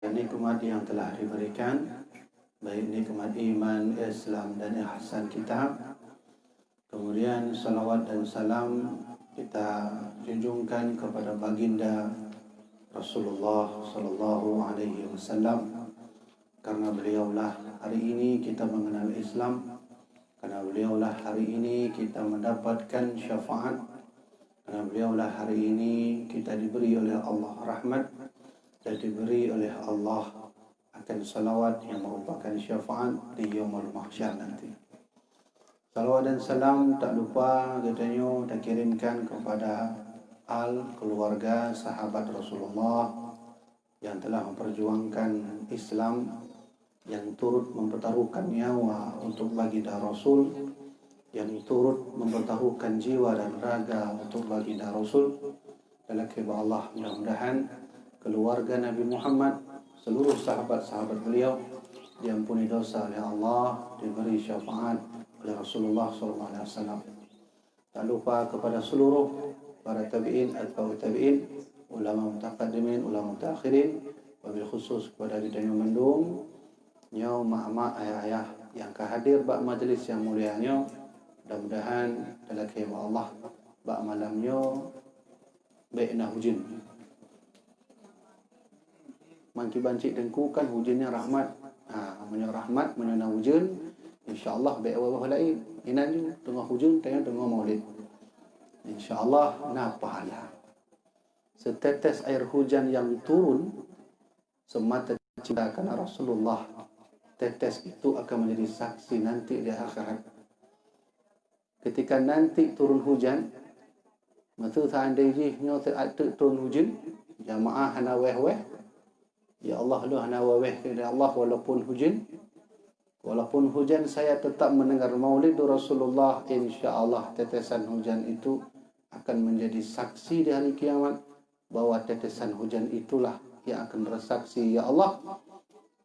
nikmat yang telah diberikan, baik nikmat iman, Islam dan ihsan kita. Kemudian salawat dan salam kita junjungkan kepada baginda Rasulullah sallallahu alaihi wasallam, karena beliaulah hari ini kita mengenal Islam, karena beliaulah hari ini kita mendapatkan syafaat, karena beliaulah hari ini kita diberi oleh Allah rahmat dan diberi oleh Allah akan salawat yang merupakan syafaat di yaumul mahsyar nanti. Salawat dan salam tak lupa katanya kita kirimkan kepada keluarga, sahabat Rasulullah yang telah memperjuangkan Islam, yang turut mempertaruhkan nyawa untuk baginda Rasul, yang turut mempertaruhkan jiwa dan raga untuk baginda Rasul. Dalam kehendak Allah, mudah-mudahan keluarga Nabi Muhammad, seluruh sahabat-sahabat beliau diampuni dosa oleh Allah, diberi syafaat oleh Rasulullah SAW. Tak lupa kepada seluruh para tabi'in, atba'u tabi'in, ulama mutaqaddimin, ulama mutaakhirin, wabil khusus kepada kita yang mendung, nyau, mak-mak, ayah-ayah yang kehadir bak majlis yang mulianya. Mudah-mudahan dalam kehendak Allah bak malamnya baik nak hujan. Mangki bancik dengku kan hujannya rahmat. Menyo rahmat, menyo na hujan, insya-Allah baik awal lain. Inan je tengah hujan, tengah maulid. Insya-Allah na pahala. Setetes air hujan yang turun semata cinta karena Rasulullah, tetes itu akan menjadi saksi nanti di akhirat. Ketika nanti turun hujan, masa seandainya turun hujan, jamaah hana weh-weh, ya Allah lu hana weh kepada Allah walaupun hujan saya tetap mendengar maulid Rasulullah, insya-Allah tetesan hujan itu akan menjadi saksi di hari kiamat bahwa tetesan hujan itulah yang akan bersaksi, ya Allah,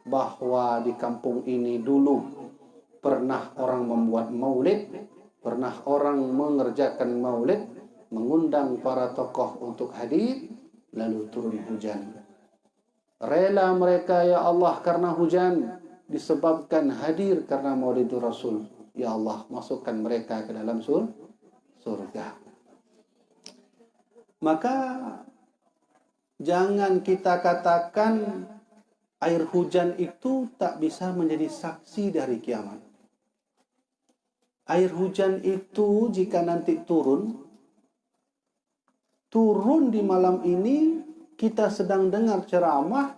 bahwa di kampung ini dulu pernah orang membuat maulid, pernah orang mengerjakan maulid, mengundang para tokoh untuk hadir, lalu turun hujan. Rela mereka, ya Allah, karena hujan disebabkan hadir karena maulid Rasul. Ya Allah, masukkan mereka ke dalam surga. Maka jangan kita katakan air hujan itu tak bisa menjadi saksi dari kiamat. Air hujan itu jika nanti turun di malam ini, kita sedang dengar ceramah,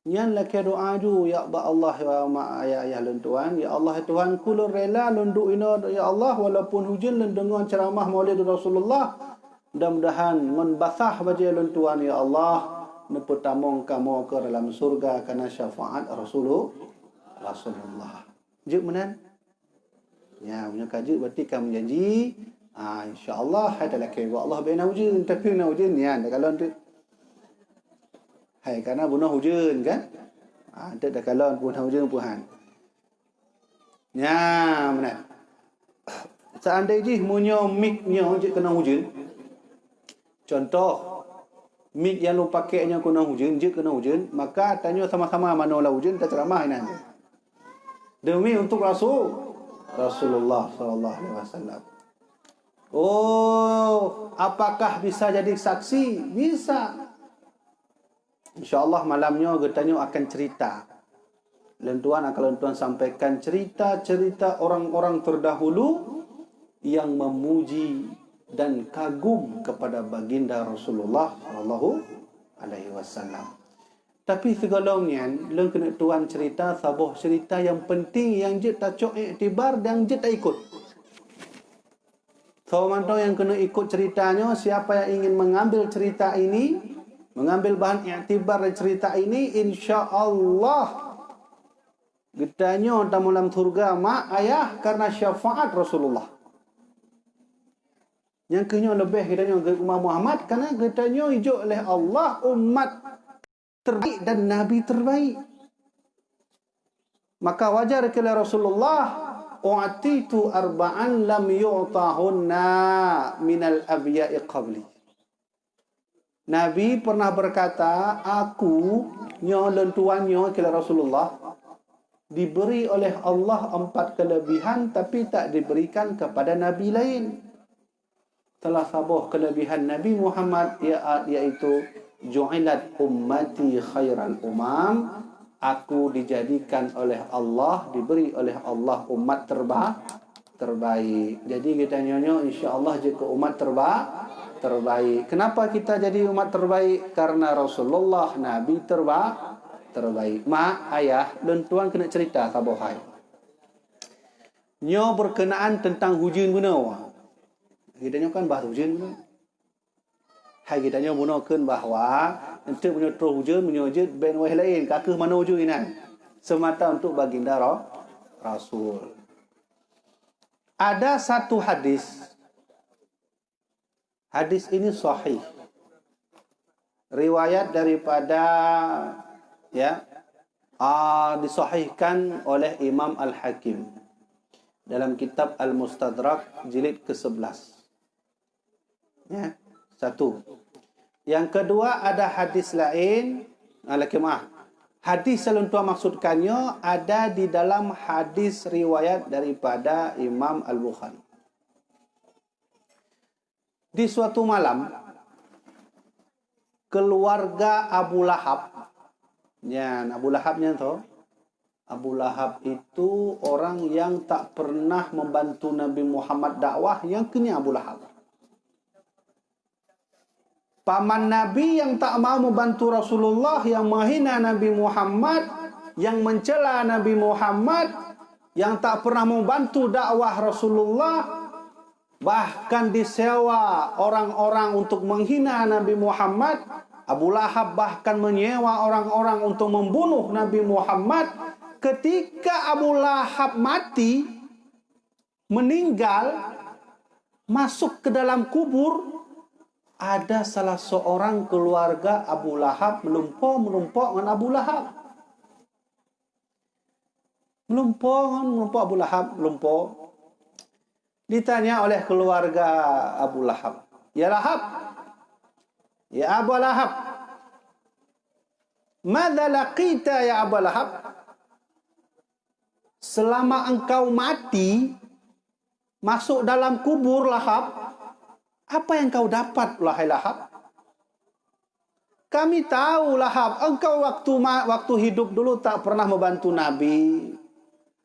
nyan laki doa ju, ya Allah wa ma ya lentuan, ya Allah Tuhan kula rela lunduk ina, ya Allah, walaupun hujan lendengan ceramah maulid Rasulullah, mudah-mudahan membasah baju lentuan, ya Allah, nepetamong kamu ke dalam surga karena syafaat Rasulullah. Juk menan? Ya, punya kaji berarti kamu janji, insya-Allah ada laki wa Allah bina hujan, tapi na hujan ya, kalau tu hai karena bunuh hujan kan? Ada dah kalau bunuh hujan Tuhan. Ya, menan. Seandainya munyo mic-nya kena hujan. Contoh mic yang lu pakainya kena hujan, maka tanya sama-sama mana lah hujan, tak ceramah ini. Demi untuk Rasulullah sallallahu alaihi wasallam. Oh, apakah bisa jadi saksi? Bisa. InsyaAllah malamnya getanya akan cerita. Lentuan sampaikan cerita-cerita orang-orang terdahulu yang memuji dan kagum kepada baginda Rasulullah sallallahu alaihi wasallam. Tapi segalanya leng kena tuan cerita sabuh cerita yang penting yang je tak cok iktibar dan je tak ikut. So mantau yang kena ikut ceritanya, siapa yang ingin mengambil cerita ini, mengambil bahan iktibar dari cerita ini, insya-Allah getanya dalam surga mak ayah karena syafaat Rasulullah. Yang kena lebih getanya umat Muhammad karena getanya hijau oleh Allah umat terbaik dan Nabi terbaik. Maka wajar kepada Rasulullah, u'atitu arba'an lam yu'tahunna minal abya'i qabli. Nabi pernah berkata, aku nyo lentuannya kala Rasulullah diberi oleh Allah 4 kelebihan tapi tak diberikan kepada nabi lain. Telah sabuh kelebihan Nabi Muhammad iaitu ju'ilat ummati khairal umam, aku dijadikan oleh Allah, diberi oleh Allah umat terbaik. Jadi kita nyonyo insya-Allah jika umat terbaik. Kenapa kita jadi umat terbaik? Karena Rasulullah Nabi terbaik. Mak, ayah dan tuan kena cerita sabohai. Nyo berkenaan tentang hujan guna. Kita nyo kan bahas hujan guna. Hai kita nyo gunakan bahawa nanti punya terus hujan menyojit ben weh lain kakeh mana hujan ini. Semata untuk baginda Rasul. Ada satu hadis. Hadis ini sahih. Riwayat daripada disahihkan oleh Imam Al-Hakim dalam kitab Al-Mustadrak jilid ke-11. Ya, satu. Yang kedua ada hadis lain, hadis seluntua maksudkannya ada di dalam hadis riwayat daripada Imam Al-Bukhari. Di suatu malam keluarga Abu Lahab, Abu Lahabnya tu, Abu Lahab itu orang yang tak pernah membantu Nabi Muhammad dakwah, yang kini Abu Lahab. Paman Nabi yang tak mau membantu Rasulullah, yang menghina Nabi Muhammad, yang mencela Nabi Muhammad, yang tak pernah membantu dakwah Rasulullah, bahkan disewa orang-orang untuk menghina Nabi Muhammad. Abu Lahab bahkan menyewa orang-orang untuk membunuh Nabi Muhammad. Ketika Abu Lahab mati, meninggal, masuk ke dalam kubur, ada salah seorang keluarga Abu Lahab melumpuk dengan Abu Lahab. Melumpuk Abu Lahab, melumpuk. Ditanya oleh keluarga Abu Lahab, "Ya Lahab, ya Abu Lahab, madza laqita ya Abu Lahab?" Selama engkau mati, masuk dalam kubur Lahab, apa yang kau dapat, wahai Lahab? Kami tahu Lahab, engkau waktu hidup dulu tak pernah membantu Nabi.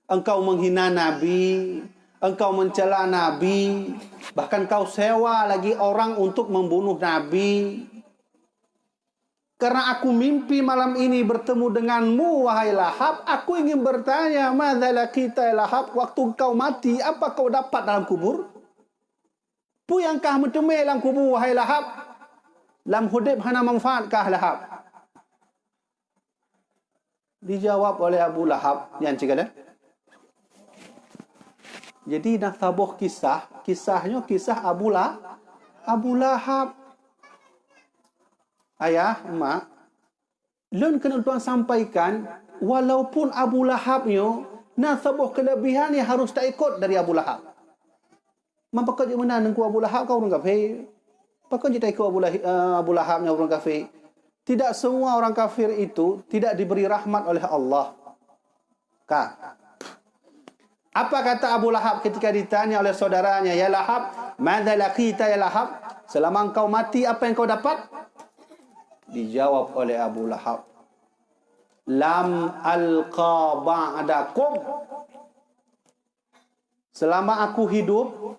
Engkau menghina Nabi, engkau mencela Nabi, bahkan kau sewa lagi orang untuk membunuh Nabi. Karena aku mimpi malam ini bertemu denganmu, wahai Lahab, aku ingin bertanya, madza laqita Lahab, waktu kau mati, apa kau dapat dalam kubur? Pu yang kah mentemui dalam kubur, wahai Lahab? Lam hudib hana manfaatkah Lahab? Dijawab oleh Abu Lahab, yang cakap. Jadi nak tabuh kisahnya kisah Abu Lahab. Ayah, mak, lun kena tuan sampaikan, walaupun Abu Lahabnya, nak tabuh kelebihan yang harus tak ikut dari Abu Lahab. Mampu je mana nengku Abu Lahab kau orang kafir? Pakon je tak ikut Abu Lahabnya orang kafir. Tidak semua orang kafir itu tidak diberi rahmat oleh Allah. Kak. Apa kata Abu Lahab ketika ditanya oleh saudaranya, "Ya Lahab, madza laqita ya Lahab?" Selama engkau mati, apa yang kau dapat? Dijawab oleh Abu Lahab, "Lam alqa ba'dakum." Selama aku hidup,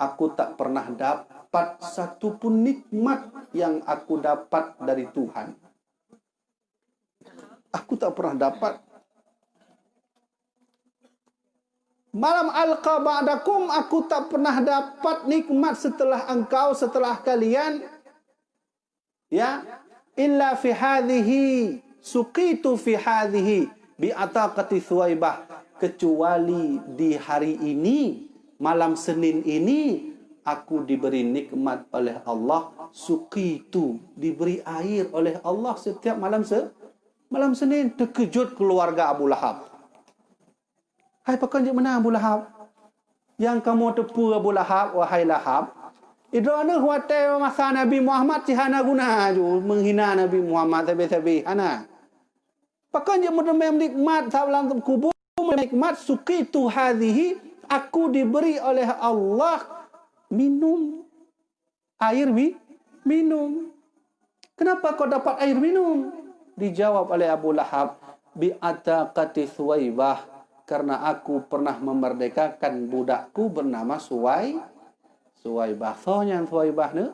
aku tak pernah dapat satu pun nikmat yang aku dapat dari Tuhan. Aku tak pernah dapat. Malam alqa ba'dakum, aku tak pernah dapat nikmat setelah engkau, setelah kalian. Ya, illa fi hadhihi suqitu fi hadhihi bi ataqati Thuwaibah, kecuali di hari ini, malam Senin ini, aku diberi nikmat oleh Allah, suqitu, diberi air oleh Allah setiap malam Senin. Terkejut keluarga Abu Lahab. Hai pakon je mana Abu Lahab? Yang kamu tepu Abu Lahab, wahai Lahab, Idona huate masa Nabi Muhammad cihana guna ju menghina Nabi Muhammad tabi-tabi ana. Pakan je menemem nikmat salam kubur nikmat suqitu hadhihi aku diberi oleh Allah minum air minum. Kenapa kau dapat air minum? Dijawab oleh Abu Lahab bi ataqati Suwaibah karena aku pernah memerdekakan budakku bernama Suwaibah. Sonya Suwaibah ne.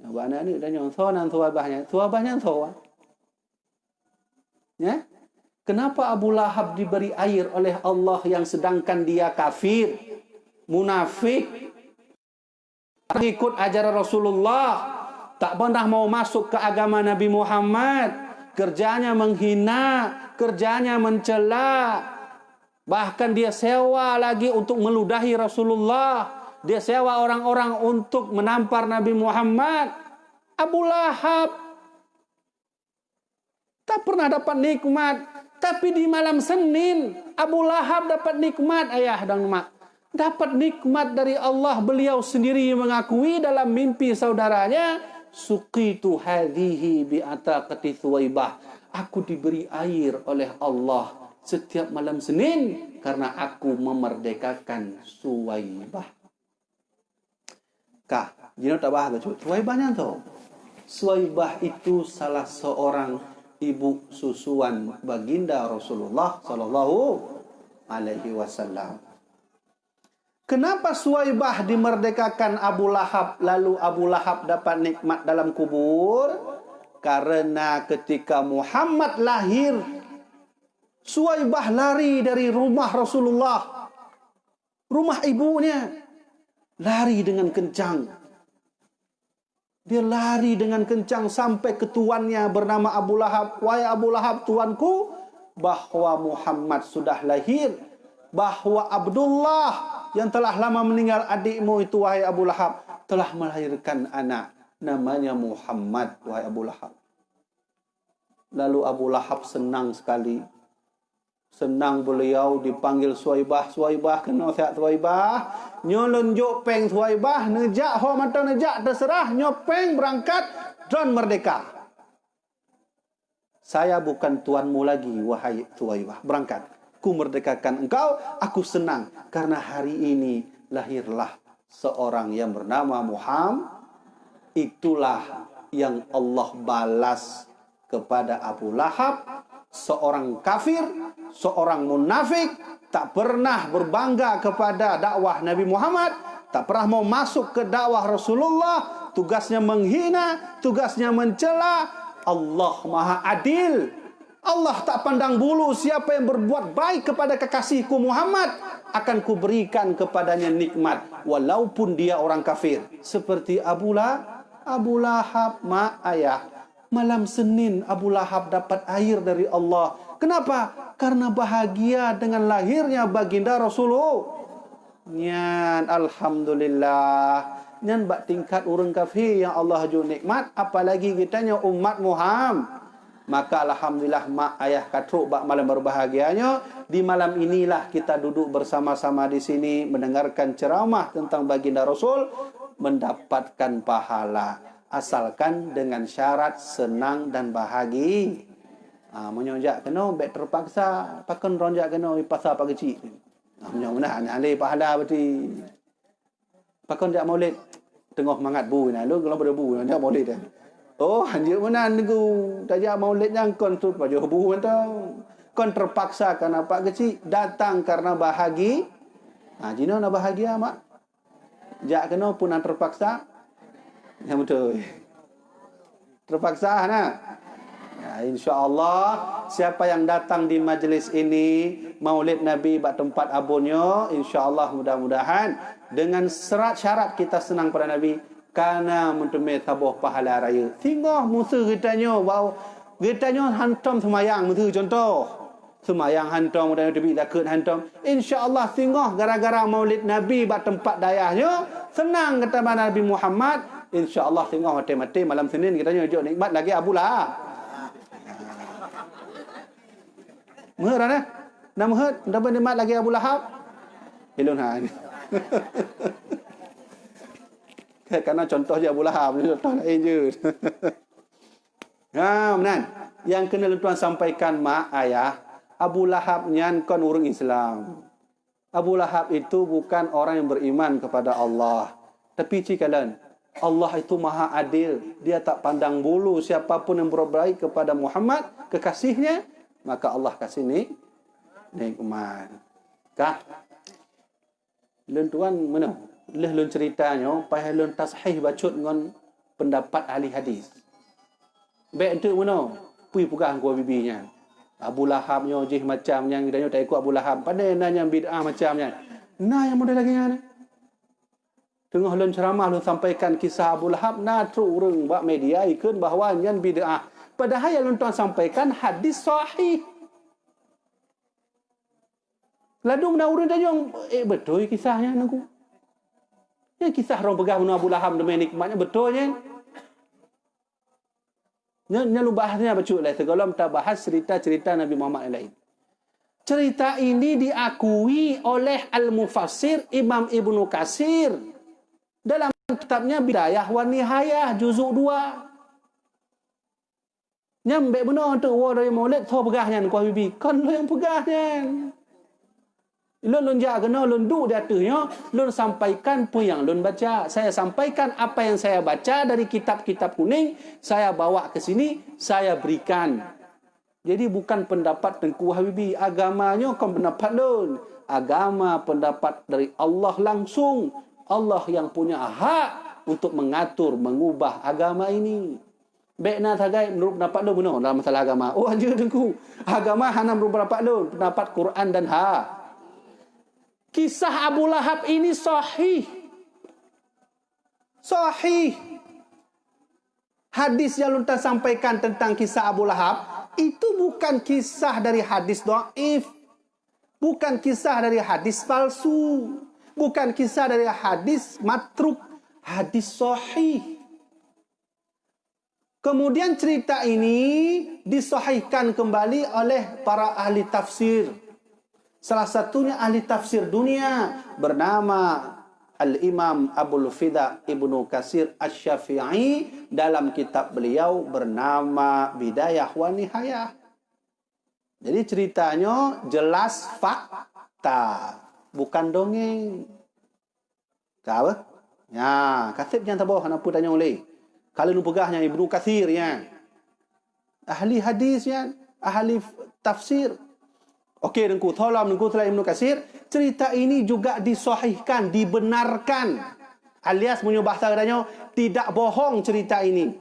Yang mana ni dan yang sonan Suwaibahnya. Suwaibahnya so. Ya? Kenapa Abu Lahab diberi air oleh Allah yang sedangkan dia kafir, munafik, ikut ajaran Rasulullah, tak pernah mau masuk ke agama Nabi Muhammad, kerjanya menghina, kerjanya mencela, bahkan dia sewa lagi untuk meludahi Rasulullah. Dia sewa orang-orang untuk menampar Nabi Muhammad. Abu Lahab tak pernah dapat nikmat. Tapi di malam Senin, Abu Lahab dapat nikmat, ayah dan mak. Dapat nikmat dari Allah. Beliau sendiri mengakui dalam mimpi saudaranya, suqitu hadhihi bi ataqati Suwaibah. Aku diberi air oleh Allah setiap malam Senin karena aku memerdekakan Suwaibah. Kah, jino tak bahas tu. Suwaibahnya tu. Suwaibah itu salah seorang ibu susuan baginda Rasulullah sallallahu alaihi wasallam. Kenapa Suwaibah dimerdekakan Abu Lahab lalu Abu Lahab dapat nikmat dalam kubur? Karena ketika Muhammad lahir, Suwaibah lari dari rumah Rasulullah, rumah ibunya, lari dengan kencang. Dia lari dengan kencang sampai ke tuannya bernama Abu Lahab. Wahai Abu Lahab, tuanku, bahwa Muhammad sudah lahir. Bahwa Abdullah yang telah lama meninggal adikmu itu, wahai Abu Lahab, telah melahirkan anak. Namanya Muhammad, wahai Abu Lahab. Lalu Abu Lahab senang sekali. Senang beliau dipanggil Suwaibah. Suwaibah, kena siap Suwaibah. Nyolon jopeng Suwaibah. Nejak, ho mata nejak, terserah. Nyopeng, berangkat, dan merdeka. Saya bukan tuanmu lagi, wahai Suwaibah. Berangkat. Ku merdekakan engkau, aku senang. Karena hari ini lahirlah seorang yang bernama Muhammad. Itulah yang Allah balas kepada Abu Lahab. Seorang kafir, seorang munafik, tak pernah berbangga kepada dakwah Nabi Muhammad, tak pernah mau masuk ke dakwah Rasulullah, tugasnya menghina, tugasnya mencela. Allah Maha Adil. Allah tak pandang bulu, siapa yang berbuat baik kepada kekasihku Muhammad, akan kuberikan kepadanya nikmat walaupun dia orang kafir. Seperti Abu Lahab, mak ayah. Malam Senin Abu Lahab dapat air dari Allah. Kenapa? Karena bahagia dengan lahirnya baginda Rasulullah. Nyan, alhamdulillah. Nyan bak tingkat orang kafir yang Allah ju nikmat, apalagi kitanya umat Muhammad. Maka alhamdulillah mak ayah katruk bak malam berbahagianya. Di malam inilah kita duduk bersama-sama di sini mendengarkan ceramah tentang baginda Rasul, mendapatkan pahala. Asalkan dengan syarat senang dan bahagia. Menyonjak kena bet terpaksa, pakan ronjak kena di pasar pagi kecil. Mudah-mudahan alih pahala berarti. Pakan jak maulid tengah mangat bu nah lu kalau pada bu nak maulid dah. Oh, anjir mana niku tajak maulid yang kon tu pada bu tau. Kon terpaksa karena pak kecil datang karena bahagia. Jino nak bahagia mak. Jak kena pun terpaksa. Ya betul. Terpaksa nah. Ya, insya-Allah siapa yang datang di majlis ini Maulid Nabi bak tempat abunnya, insya-Allah mudah-mudahan dengan syarat kita senang pada Nabi karena mentemui tabuh pahala raya. Tinggal musuh kitanya bau kitanya hantam semayang musuh contoh. Semayang hantam dan tepi takut hantam. Insya-Allah tinggal gara-gara Maulid Nabi bak tempat dayahnya senang kata Nabi Muhammad. InsyaAllah tengok mati-mati malam Senin kita nyujuk nikmat lagi Abu Lahab. Mengerti tak? Nak mengerti? Dapat nikmat lagi Abu Lahab? Hilun ha. Karena contohnya Abu Lahab, contoh lain je. Menan. Yang kena tuan sampaikan mak ayah, Abu Lahab nyan kon orang Islam. Abu Lahab itu bukan orang yang beriman kepada Allah. Tapi cikalan, Allah itu maha adil. Dia tak pandang bulu siapapun yang berbaik kepada Muhammad, kekasihnya, maka Allah kasih nikmat. Kah? Lun tuan mana? Lun ceritanya, payah lun tasahih bacut dengan pendapat ahli hadis. Baik itu mana? Pui pegang gua bibinya. Abu Lahab nyo jih macam yang dia tak ikut Abu Lahab. Pandai nanya bid'ah macamnya. Nah yang model lagi ni. Tengah lun ceramah lun sampaikan kisah Abu Lahab, nah tru urang buat media ikut bahawa yang bid'ah. Padahal yang lun tuan sampaikan hadis sahih. Ladung na urang tanya, betul kisahnya nangku. Ya kisah orang pegang Abu Lahab demi nikmatnya betulnya. Nya lu bahasnya baca lah segala kita bahas cerita-cerita Nabi Muhammad yang lain. Cerita ini diakui oleh Al-Mufassir Imam Ibnu Katsir dalam kitabnya Bidayah wa Nihayah juzuk 2. Nyambe benar untuk dari Maulid tho pegahnya ku bibi. Kan lu yang pegahnya. Lun jak kena lun duk di atasnya, lun sampaikan apa yang lun baca. Saya sampaikan apa yang saya baca dari kitab-kitab kuning, saya bawa ke sini, saya berikan. Jadi bukan pendapat Tengku Habibi, agamanya kan pendapat lun. Agama pendapat dari Allah langsung. Allah yang punya hak untuk mengatur, mengubah agama ini. Baik nak tagai menurut pendapat lun benar dalam masalah agama. Oh aja Tengku. Agama hanya menurut pendapat lun, pendapat Quran dan hak. Kisah Abu Lahab ini sahih. Sahih. Hadis yang luntas sampaikan tentang kisah Abu Lahab itu bukan kisah dari hadis dhaif. Bukan kisah dari hadis palsu. Bukan kisah dari hadis matruk. Hadis sahih. Kemudian cerita ini disahihkan kembali oleh para ahli tafsir. Salah satunya ahli tafsir dunia bernama Al-Imam Abul Fida Ibnu Katsir Asy-Syafi'i dalam kitab beliau bernama Bidayah wa Nihayah. Jadi ceritanya jelas fakta, bukan dongeng. Tahu? Ya, Katsir jangan tahu apa tanya oleh. Kalau nu pegahnya Ibnu Katsir ya. Ahli hadis ya, ahli tafsir. Okey, dengku tolong dengku selain Ibnu Katsir, cerita ini juga disahihkan, dibenarkan. Alias punya bahasa katanya tidak bohong cerita ini.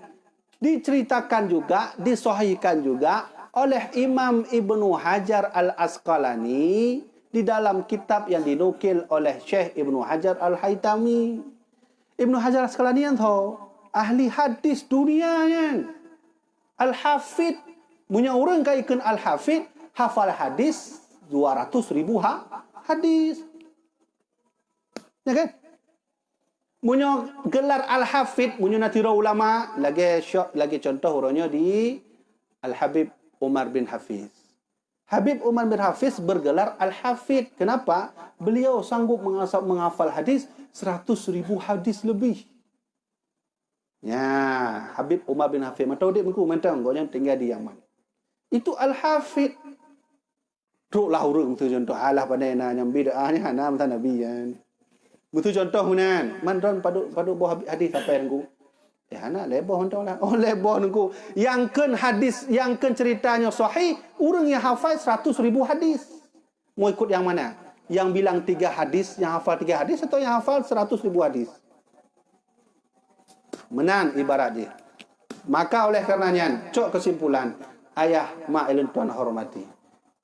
Diceritakan juga, disahihkan juga oleh Imam Ibnu Hajar Al-Asqalani di dalam kitab yang dinukil oleh Syekh Ibnu Hajar Al-Haytami. Ibnu Hajar Al-Asqalani yang tahu ahli hadis dunia yang Al-Hafidh, punya orang kaikan Al-Hafidh hafal hadis 200,000 hadis. Ya kan? Munyo gelar Al-Hafidh, munyo natira ulama, lagi contoh orangnya di Al-Habib Umar bin Hafiz. Habib Umar bin Hafiz bergelar Al-Hafidh. Kenapa? Beliau sanggup menghafal hadis 100,000 hadis lebih. Ya, Habib Umar bin Hafiz. Matau dia menku mentang kau yang tinggal di Yaman. Itu Al-Hafidh. Truklah urung tu contoh alah pandai na yang bid'ah ni hana mata nabi kan. Mutu contoh menan. Man paduk buah hadis apa yang ku? Hana leboh entau lah. Oh leboh nungku. Yang kan hadis, yang kan ceritanya sahih, urang yang hafal 100,000 hadis. Mau ikut yang mana? Yang bilang 3 hadis, yang hafal 3 hadis atau yang hafal 100,000 hadis? Menan ibarat dia. Maka oleh karenanya, cok kesimpulan, ayah mak elun tuan hormati.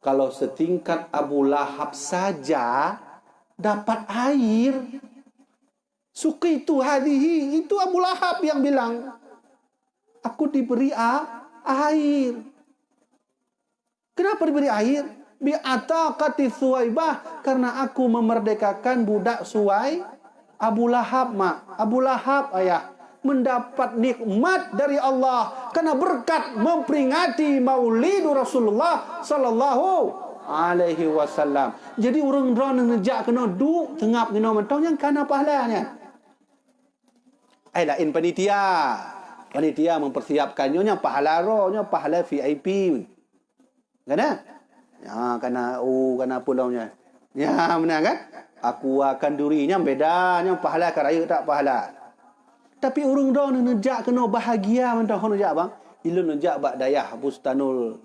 Kalau setingkat Abu Lahab saja dapat air. Suki itu hadihi. Itu Abu Lahab yang bilang. Aku diberi air. Kenapa diberi air? Bi'ataqati Suwaibah. Karena aku memerdekakan budak Suwai. Abu Lahab mak. Abu Lahab ayah. Mendapat nikmat dari Allah karena berkat memperingati Maulidu Rasulullah sallallahu alaihi wasallam. Jadi orang drone nejak kena duk tengap kena mentong yang kana pahalanya. Lain panitia. Panitia mempersiapkannya, pahala rohnya, pahala VIP. Kan? Ya, kena pulaunya. Ya, benar kan? Aku akan durinya bedanya pahala keraya tak pahala. Tapi urung dah nejak kena bahagia mentang nejak bang. Ilun nejak bak dayah bustanul.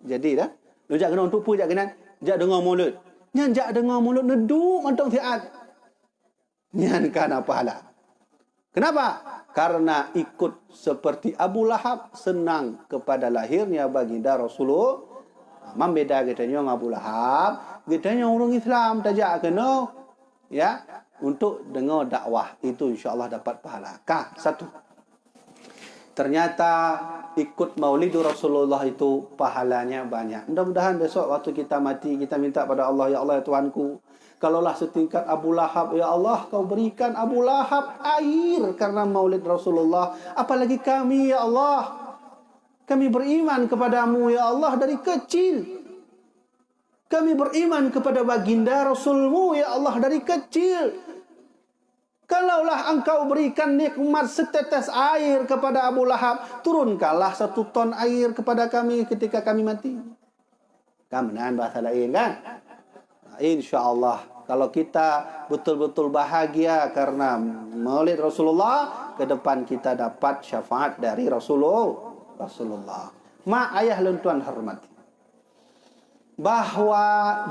Jadi dah. Nejak kena untuk apa jak kena? Jak dengar mulut. Nyan jak dengar mulut neduk mentang siat. Nyan kana pahala. Kenapa? Karena ikut seperti Abu Lahab senang kepada lahirnya baginda Rasulullah. Membeda katanya dengan Abu Lahab, katanya orang Islam tajak kena ya untuk dengar dakwah itu insya-Allah dapat pahala. Satu. Ternyata ikut Maulidur Rasulullah itu pahalanya banyak. Mudah-mudahan besok waktu kita mati kita minta pada Allah, ya Allah ya Tuhanku, kalaulah setingkat Abu Lahab, ya Allah kau berikan Abu Lahab air karena maulid Rasulullah. Apalagi kami, ya Allah. Kami beriman kepadamu, ya Allah, dari kecil. Kami beriman kepada baginda Rasulmu, ya Allah, dari kecil. Kalaulah engkau berikan nikmat setetes air kepada Abu Lahab, turunkanlah 1 ton air kepada kami ketika kami mati. Kemudian bahasa lain kan? InsyaAllah kalau kita betul-betul bahagia karena maulid Rasulullah, ke depan kita dapat syafaat dari Rasulullah. Mak ayah dan tuan hormati, bahwa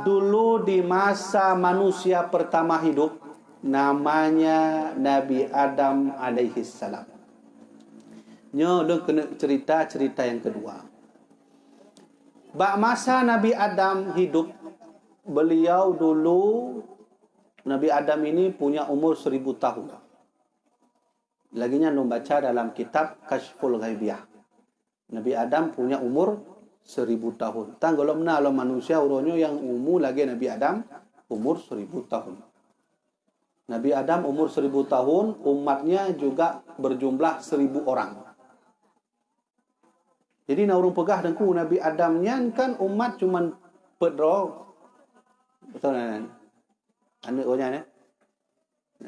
dulu di masa manusia pertama hidup namanya Nabi Adam alaihi salam. Nyo kena cerita yang kedua. Bak masa Nabi Adam hidup, beliau dulu, Nabi Adam ini punya umur 1000 tahun. Laginya lu baca dalam kitab Kashful Ghaibiyah. Nabi Adam punya umur 1000 tahun. Kalau mana manusia uronyo yang umur lagi Nabi Adam umur 1000 tahun. Nabi Adam umur 1000 tahun, umatnya juga berjumlah 1000 orang. Jadi naurung pegah dengku Nabi Adamnya kan umat cuman pedro. Betul kan? Anak ohnya ni.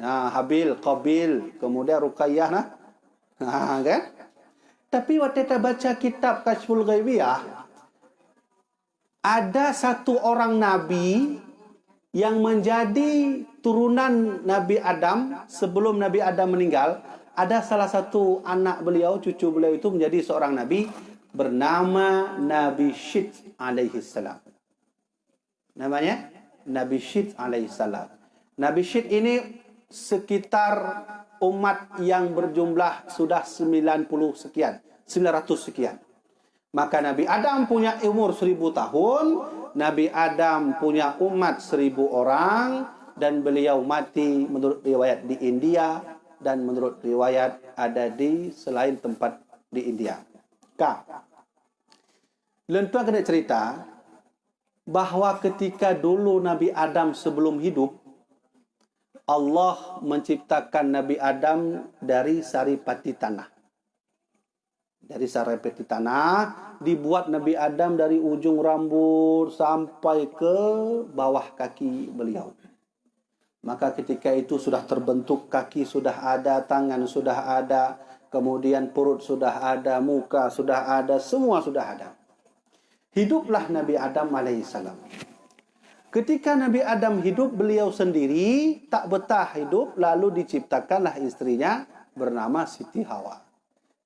Habil, Qabil, kemudian Ruqayyah nah. Kan? Tapi waktu kita baca kitab Kashful Ghaibiyah, ada 1 orang nabi yang menjadi turunan Nabi Adam sebelum Nabi Adam meninggal. Ada salah satu anak beliau, cucu beliau itu menjadi seorang nabi bernama Nabi Syith alaihi salam. Namanya Nabi Syith alaihi salam. Nabi Syith ini sekitar umat yang berjumlah sudah 90 sekian, 900 sekian. Maka Nabi Adam punya umur 1000 tahun, Nabi Adam punya umat 1000 orang, dan beliau mati menurut riwayat di India dan menurut riwayat ada di selain tempat di India. Lentuan kena cerita bahwa ketika dulu Nabi Adam sebelum hidup, Allah menciptakan Nabi Adam dari saripati tanah. Dari saripati tanah dibuat Nabi Adam dari ujung rambut sampai ke bawah kaki beliau. Maka ketika itu sudah terbentuk, kaki sudah ada, tangan sudah ada, kemudian perut sudah ada, muka sudah ada, semua sudah ada. Hiduplah Nabi Adam alaihissalam. Ketika Nabi Adam hidup, beliau sendiri tak betah hidup, lalu diciptakanlah istrinya bernama Siti Hawa.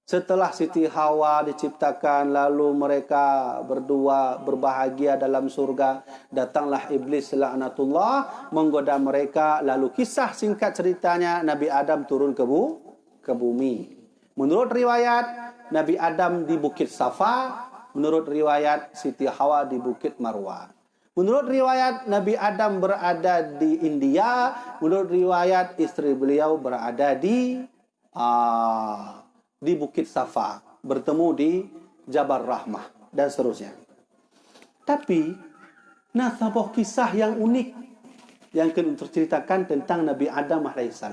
Setelah Siti Hawa diciptakan, lalu mereka berdua berbahagia dalam surga. Datanglah iblis laknatullah menggoda mereka. Lalu kisah singkat ceritanya, Nabi Adam turun ke bumi. Menurut riwayat, Nabi Adam di Bukit Safa. Menurut riwayat, Siti Hawa di Bukit Marwah. Menurut riwayat, Nabi Adam berada di India. Menurut riwayat, istri beliau berada di Bukit Safa. Bertemu di Jabal Rahmah. Dan seterusnya. Tapi, sebuah kisah yang unik yang akan terceritakan tentang Nabi Adam AS.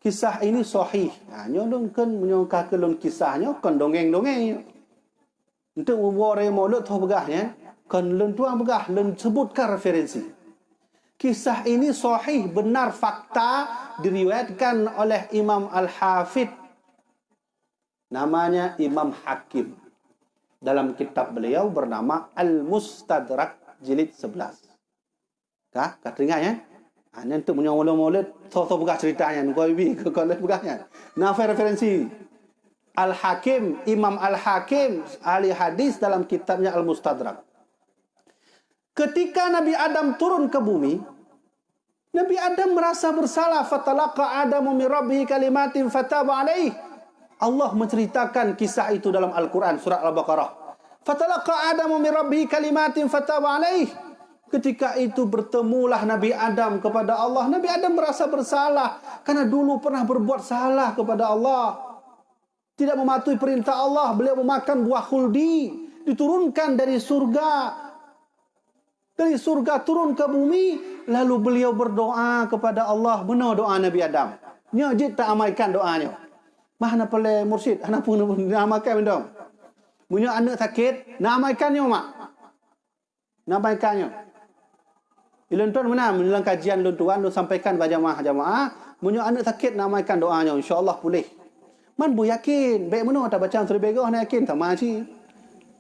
Kisah ini sahih. Nyolong kan menyongkah kelon kisahnya, kan dongeng-dongeng. Untuk membuat maulud tahu begahnya. Kan len tuan begah, len sebutkan referensi. Kisah ini sahih, benar, fakta, diriwayatkan oleh Imam Al-Hafidh. Namanya Imam Hakim. Dalam kitab beliau bernama Al-Mustadrak jilid 11. Kah? Kata ingat ya? Ini untuk menyawal-mawal, so buka ceritanya. Kau ibi, kau boleh bukanya. Nah, referensi. Al-Hakim, Imam Al-Hakim, ahli hadis dalam kitabnya Al-Mustadrak. Ketika Nabi Adam turun ke bumi, Nabi Adam merasa bersalah. Fatalaqa Adamu min Rabbihi kalimatin fataba alaih. Allah menceritakan kisah itu dalam Al-Quran, surat Al-Baqarah. Fatalaqa Adamu min Rabbihi kalimatin fataba alaih. Ketika itu bertemulah Nabi Adam kepada Allah. Nabi Adam merasa bersalah karena dulu pernah berbuat salah kepada Allah. Tidak mematuhi perintah Allah. Beliau memakan buah khuldi. Diturunkan dari surga. Dari surga turun ke bumi. Lalu beliau berdoa kepada Allah. Benar doa Nabi Adam. Nyajid tak amalkan doanya. Mana pula mursyid? Anak pun nak amalkan dong. Punya anak sakit. Nak amalkannya mak. Nak amalkannya. Iluntuan mana? Dalam kajian luntuan. Lu sampaikan kepada jamaah. Punya anak sakit. Nak amalkan doanya. InsyaAllah boleh. Man bu yakin. Baik mana tak baca surah begah. Nak yakin. Tak maci.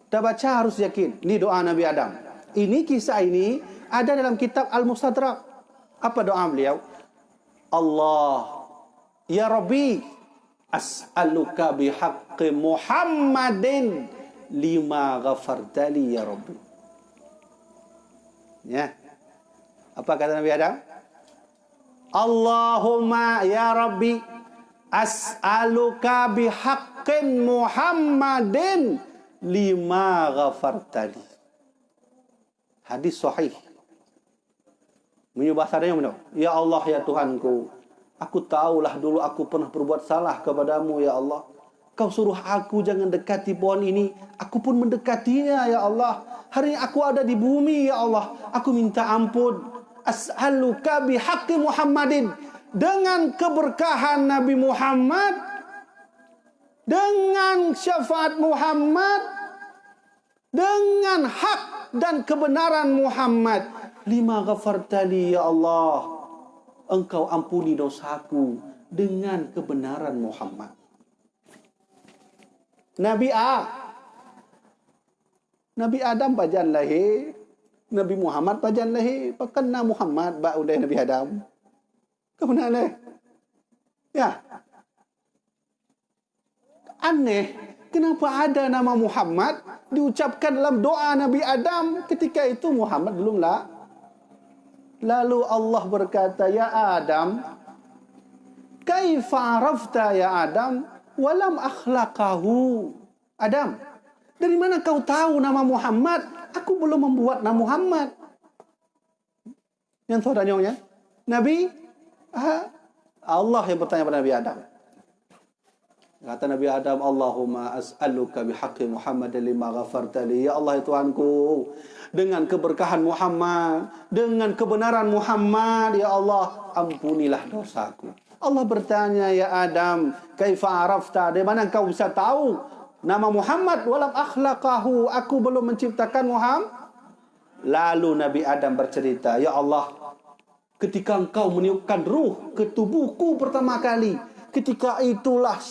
Tak baca harus yakin. Ini doa Nabi Adam. Ini kisah ini ada dalam kitab Al-Mustadrak. Apa doa beliau? Allah, ya Rabbi, as'aluka bihaqqi Muhammadin lima ghafartali ya Rabbi. Ya. Apa kata Nabi Adam? Allahumma ya Rabbi, as'aluka bihaqqi Muhammadin lima ghafartali. Hadis sahih. Menyubah sadanya benar. Ya Allah, ya Tuhanku. Aku tahulah dulu aku pernah berbuat salah kepadamu, ya Allah. Kau suruh aku jangan dekati pohon ini. Aku pun mendekatinya, ya Allah. Hari ini aku ada di bumi, ya Allah. Aku minta ampun. As'aluka bihaqqi Muhammadin. Dengan keberkahan Nabi Muhammad. Dengan syafaat Muhammad. Dengan hak dan kebenaran Muhammad. Lima ghafartali ya Allah. Engkau ampuni dosaku dengan kebenaran Muhammad. Nabi Adam pajan lahir. Nabi Muhammad pajan lahir. Pakanna Muhammad ba udah Nabi Adam. Kebenaran lah. Ya. Aneh. Kenapa ada nama Muhammad diucapkan dalam doa Nabi Adam ketika itu Muhammad belumlah. Lalu Allah berkata, ya Adam, kaifa arafta ya Adam walam akhlaqahu. Adam, dari mana kau tahu nama Muhammad? Aku belum membuat nama Muhammad. Yang saudaranya Nabi Allah yang bertanya pada Nabi Adam. Kata Nabi Adam, Allahumma as'aluka bihaqqi Muhammad lima ghafartali. Ya Allah, Tuhanku, dengan keberkahan Muhammad, dengan kebenaran Muhammad, ya Allah, ampunilah dosaku. Allah bertanya, ya Adam, kaifa arafta? Dari mana kau bisa tahu nama Muhammad? Walam akhlaqahu. Aku belum menciptakan Muhammad. Lalu Nabi Adam bercerita, ya Allah, ketika engkau meniupkan ruh ke tubuhku pertama kali, ketika itulah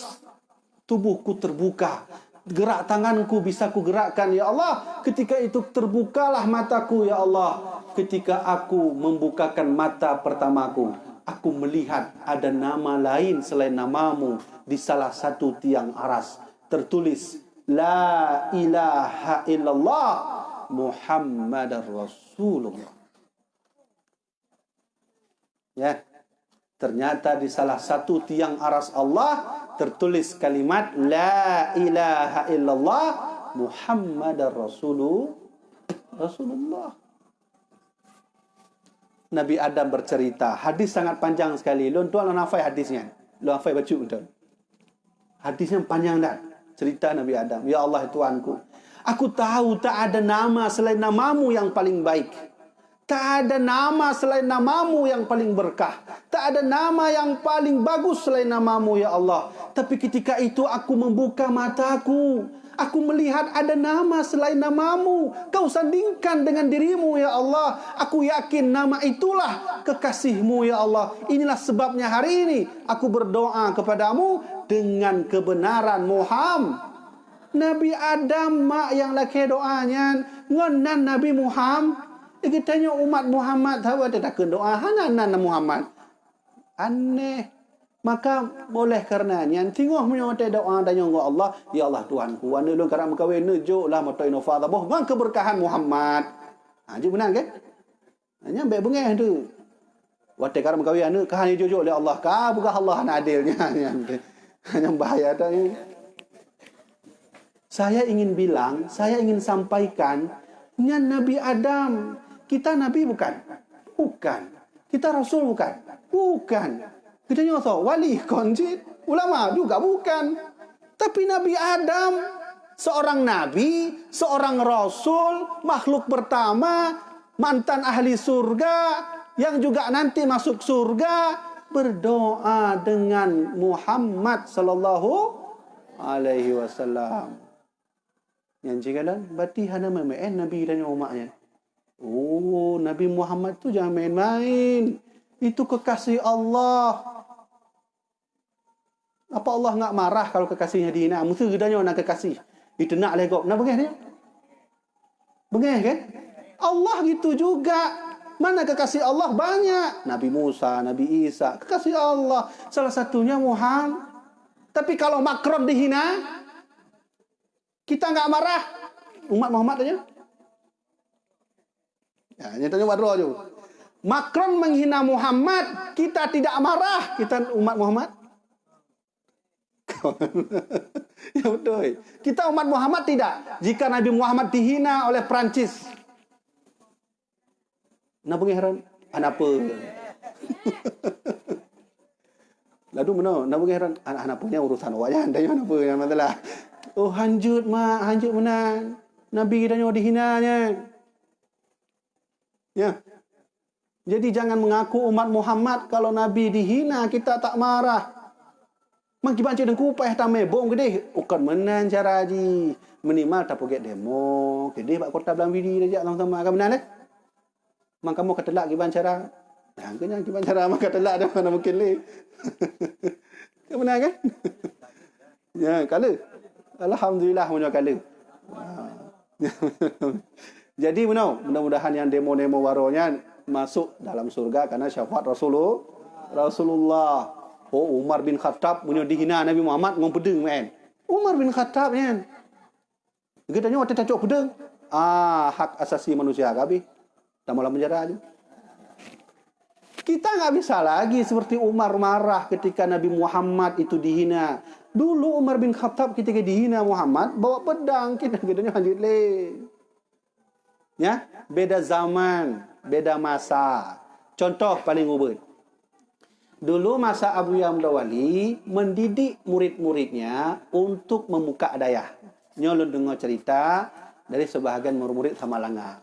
tubuhku terbuka. Gerak tanganku bisa ku gerakkan, ya Allah. Ketika itu terbukalah mataku, ya Allah. Ketika aku membukakan mata pertamaku, aku melihat ada nama lain selain namamu di salah satu tiang aras. Tertulis, La ilaha illallah Muhammadar Rasulullah. Ya. Ternyata di salah satu tiang aras Allah tertulis kalimat La ilaha illallah Muhammadar Rasulullah. Nabi Adam bercerita. Hadis sangat panjang sekali. Lu tuan hafal hadisnya. Lu hafal baca tuan. Hadisnya panjang dah. Cerita Nabi Adam. Ya Allah Tuanku, aku tahu tak ada nama selain namamu yang paling baik. Tak ada nama selain namamu yang paling berkah. Tak ada nama yang paling bagus selain namamu, ya Allah. Tapi ketika itu aku membuka mataku. Aku melihat ada nama selain namamu. Kau sandingkan dengan dirimu, ya Allah. Aku yakin nama itulah kekasihmu, ya Allah. Inilah sebabnya hari ini aku berdoa kepadamu dengan kebenaran Muhammad. Nabi Adam mak yang laki doanya ngonan Nabi Muhammad. Kita tanya umat Muhammad tahu ada tak doa hanan Muhammad. Aneh. Maka boleh karenanya tengok punya doa dan nyonggo Allah, ya Allah Tuhanku, anu lu karam kawin nujuklah mata inofada boh bang keberkahan Muhammad. Ha je benar ke? Hanya baik bengah tu. Wate karam kawin anu kahan jujuk oleh Allah ka bukan Allah nak adilnya. Hanya bahaya tu. Saya ingin bilang, saya ingin sampaikan, Nabi Adam, kita Nabi bukan? Bukan. Kita Rasul bukan? Bukan. Kita nyata wali konjit, ulama juga bukan. Tapi Nabi Adam, seorang Nabi, seorang Rasul, makhluk pertama, mantan ahli surga, yang juga nanti masuk surga, berdoa dengan Muhammad sallallahu alaihi wasallam. Yang cikalan berarti hana main Nabi dan umatnya. Oh, Nabi Muhammad tu jangan main-main. Itu kekasih Allah. Apa Allah enggak marah kalau kekasihnya dihina? Mesti gedanya nak kekasih. Itu nak legok. Nak bengeh dia? Bengeh kan? Allah gitu juga. Mana kekasih Allah banyak. Nabi Musa, Nabi Isa, kekasih Allah. Salah satunya Muhammad. Tapi kalau Macron dihina, kita enggak marah. Umat Muhammad aja. Ya, nyatanya wadro je. Macron menghina Muhammad, kita tidak marah. Kita umat Muhammad. Ya betul. Kita umat Muhammad tidak. Jika Nabi Muhammad dihina oleh Perancis, nak pergi heran? Apa? Lalu mana? Nak pergi heran? Apa punya urusan awak jangan tanya apa yang masalah. Oh hanjut mak, hanjut menang. Nabi kita dihinanya. Ya. Jadi jangan mengaku umat Muhammad kalau Nabi dihina kita tak marah. Mangki baca dan kupah tamai bom gede. Ukan menan cara haji. Minimal tak pergi demo. Gede pak kota belang widi dah jak sama-sama akan benar eh. Mang kamu ketelak giban cara. Nah, kena giban cara mak ketelak dah mana mungkin le. Kan benar kan? Ya, kala. Alhamdulillah punya kala. Jadi mudah-mudahan yang demo-demo waronya masuk dalam surga karena syafaat Rasulullah. Oh, Umar bin Khattab punya dihina Nabi Muhammad ngom pedeng kan. Umar bin Khattab kan. Kita tanya waktu tacuk pedeng. Hak asasi manusia habis. Dah malam penjara aja. Kita enggak bisa lagi seperti Umar marah ketika Nabi Muhammad itu dihina. Dulu Umar bin Khattab ketika dihina Muhammad bawa pedang, kita gedenya lanjut le. Ya, beda zaman, beda masa. Contoh paling ubud. Dulu masa Abu Yamdawali mendidik murid-muridnya untuk membuka dayah. Nyolong dengar cerita dari sebahagian murid-murid Samalanga.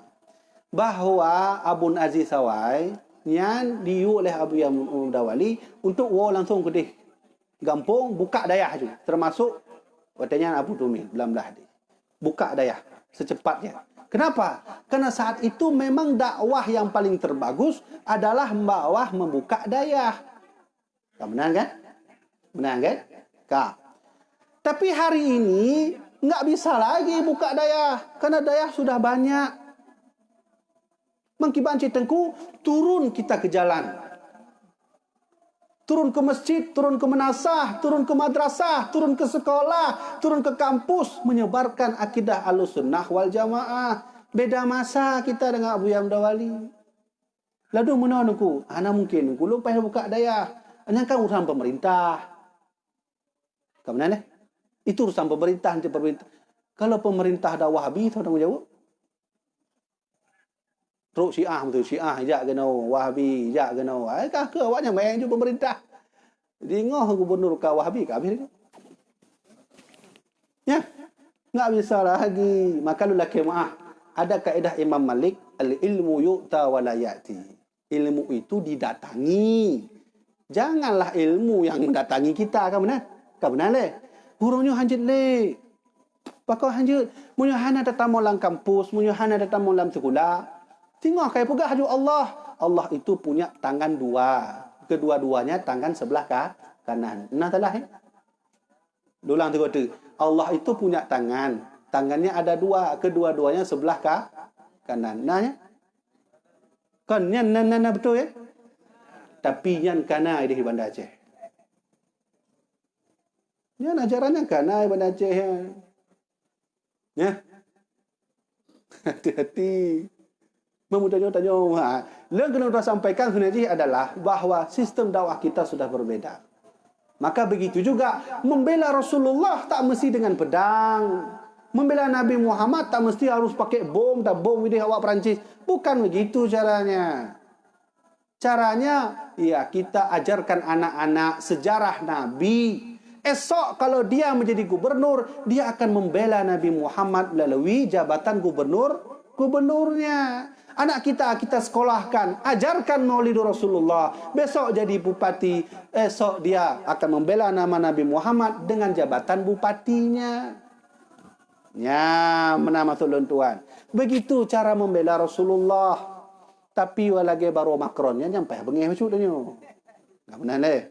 Bahawa Abun Aziz Sawai yang diu oleh Abu Yamdawali untuk langsung ke gampung buka dayah je. Termasuk katanya Abu Tumil belah-belah dia. Buka dayah secepatnya. Kenapa? Karena saat itu memang dakwah yang paling terbagus adalah membuka dayah. Benar kan? Benar kan? Kak. Tapi hari ini nggak bisa lagi buka dayah karena dayah sudah banyak. Mengkiban citengku turun kita ke jalan. Turun ke masjid, turun ke menasah, turun ke madrasah, turun ke sekolah, turun ke kampus, menyebarkan akidah Ahlussunnah wal Jamaah. Beda masa kita dengan Abu Yamdawali. Lalu menurutku, ana mungkin ku lupa buka dayah. Hanya kan urusan pemerintah. Kemudian itu urusan pemerintah, nanti pemerintah. Kalau pemerintah dah Wahabi, tahu tanggung jawab. Teruk Syiah betul, Syiah jak kena Wahabi, jak kena. Kah ke awaknya main je pemerintah. Dengar gubernur ka Wahabi ka habis. Ya. Enggak bisa lagi. Maka lu laki maaf. ada kaedah Imam Malik, al-ilmu yu'ta wa la ya'ti. Ilmu itu didatangi. Janganlah ilmu yang mendatangi kita, kan benar? Kan benar le? Gurunya hanjit le. Pakau hanjit, munyo hana datang dalam kampus, munyo hana datang dalam sekolah. Tengok kayak pegah haju Allah. Allah itu punya tangan dua. Kedua-duanya tangan sebelah kanan. Nah telah Dulang tu. Allah itu punya tangan. Tangannya ada dua, kedua-duanya sebelah kanan. Nah ya. Kan yang nana betul ya? Tapi yang kana di Bandar Aceh. Yang ajarannya kana di Bandar Aceh ya. Ya. Hati-hati. Memudahnya yang kena sampaikan sebenarnya adalah bahawa sistem dakwah kita sudah berbeda. Maka begitu juga membela Rasulullah tak mesti dengan pedang. Membela Nabi Muhammad tak mesti harus pakai bom dan bom ini awak Perancis. Bukan begitu caranya. Caranya, ya kita ajarkan anak-anak sejarah Nabi. Esok kalau dia menjadi gubernur, dia akan membela Nabi Muhammad melalui jabatan gubernurnya. Anak kita sekolahkan, ajarkan maulid Rasulullah. Besok jadi bupati, esok dia akan membela nama Nabi Muhammad dengan jabatan bupatinya. Ya, menama tulun tuan. Begitu cara membela Rasulullah. Tapi walage baru Macronnya nyampai bengih macam tu. Enggak benar le.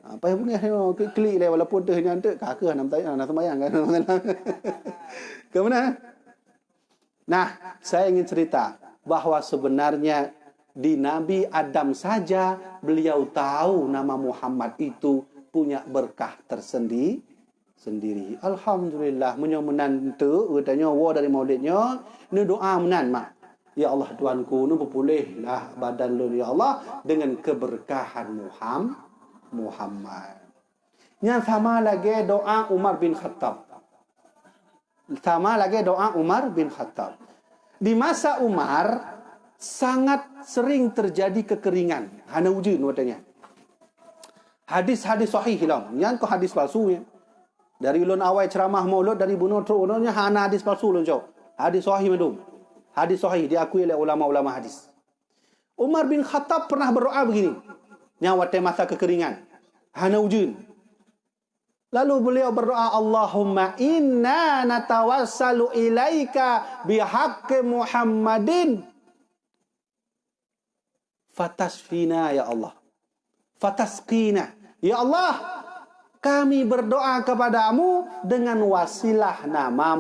Apa yang bengih ni klik le walaupun teh nyantek kakak nak sembahyang kan. Ke mana? Nah, saya ingin cerita bahawa sebenarnya di Nabi Adam saja beliau tahu nama Muhammad itu punya berkah tersendiri. Alhamdulillah menyomenan tu katanya wa dari maulidnya ni doa menan mak. Ya Allah Tuanku, ni berpulihlah badan lu ya Allah dengan keberkahan Muhammad. Yang sama lagi doa Umar bin Khattab. Di masa Umar sangat sering terjadi kekeringan. Hana wujud katanya. Hadis-hadis sahih lah. Yang ke hadis palsu ya. Dari ulun awal ceramah maulud dari bunuh terunnya hana hadis palsu ulun jauh. Hadis sahih madum. Hadis sahih diakui oleh ulama-ulama hadis. Umar bin Khattab pernah berdoa begini. Nyawat masa kekeringan. Hana wujud. Lalu beliau berdoa, Allahumma inna natawassalu ilaika bihaqqi Muhammadin. Fatasfina ya Allah. Fatasqina. Ya Allah, kami berdoa kepadamu dengan wasilah nama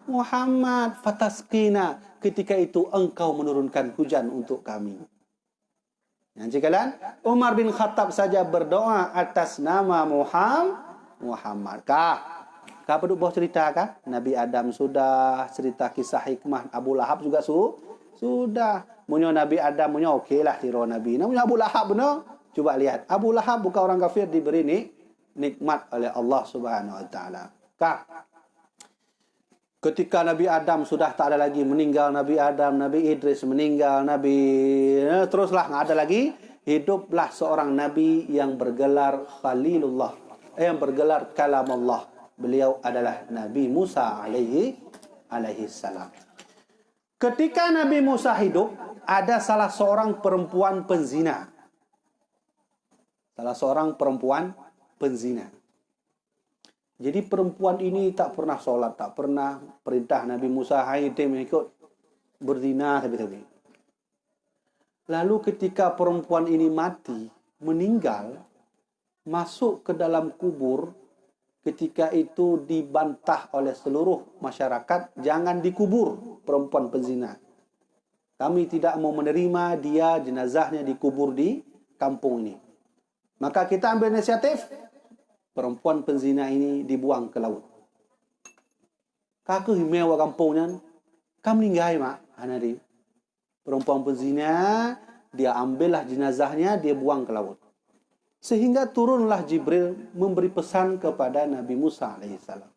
Muhammad. Fatasqina. Ketika itu engkau menurunkan hujan untuk kami. Yang cikalan, Umar bin Khattab saja berdoa atas nama Muhammad. Kah perlu bawa cerita kah? Nabi Adam sudah, cerita kisah hikmah Abu Lahab juga sudah. Munyo Nabi Adam munyo okeylah tiro Nabi. Namun Abu Lahab benar. Coba lihat, Abu Lahab bukan orang kafir diberi nikmat oleh Allah Subhanahu wa taala. Kah? Ketika Nabi Adam sudah tak ada lagi, meninggal Nabi Adam, Nabi Idris meninggal, teruslah nggak ada lagi, hiduplah seorang Nabi yang bergelar Khalilullah, yang bergelar Kalamullah. Beliau adalah Nabi Musa alaihi salam. Ketika Nabi Musa hidup, ada salah seorang perempuan penzina. Jadi perempuan ini tak pernah solat, tak pernah perintah Nabi Musa, hai dia mengikut berzina habis-habis. Lalu ketika perempuan ini mati, meninggal, masuk ke dalam kubur, ketika itu dibantah oleh seluruh masyarakat, jangan dikubur perempuan penzina. Kami tidak mau menerima dia, jenazahnya dikubur di kampung ini. Maka kita ambil inisiatif, perempuan penzina ini dibuang ke laut. Kakak himewa kampungnya, kamu meninggal mak, hanari. Perempuan penzina, dia ambillah jenazahnya, dia buang ke laut. Sehingga turunlah Jibril memberi pesan kepada Nabi Musa alaihissalam.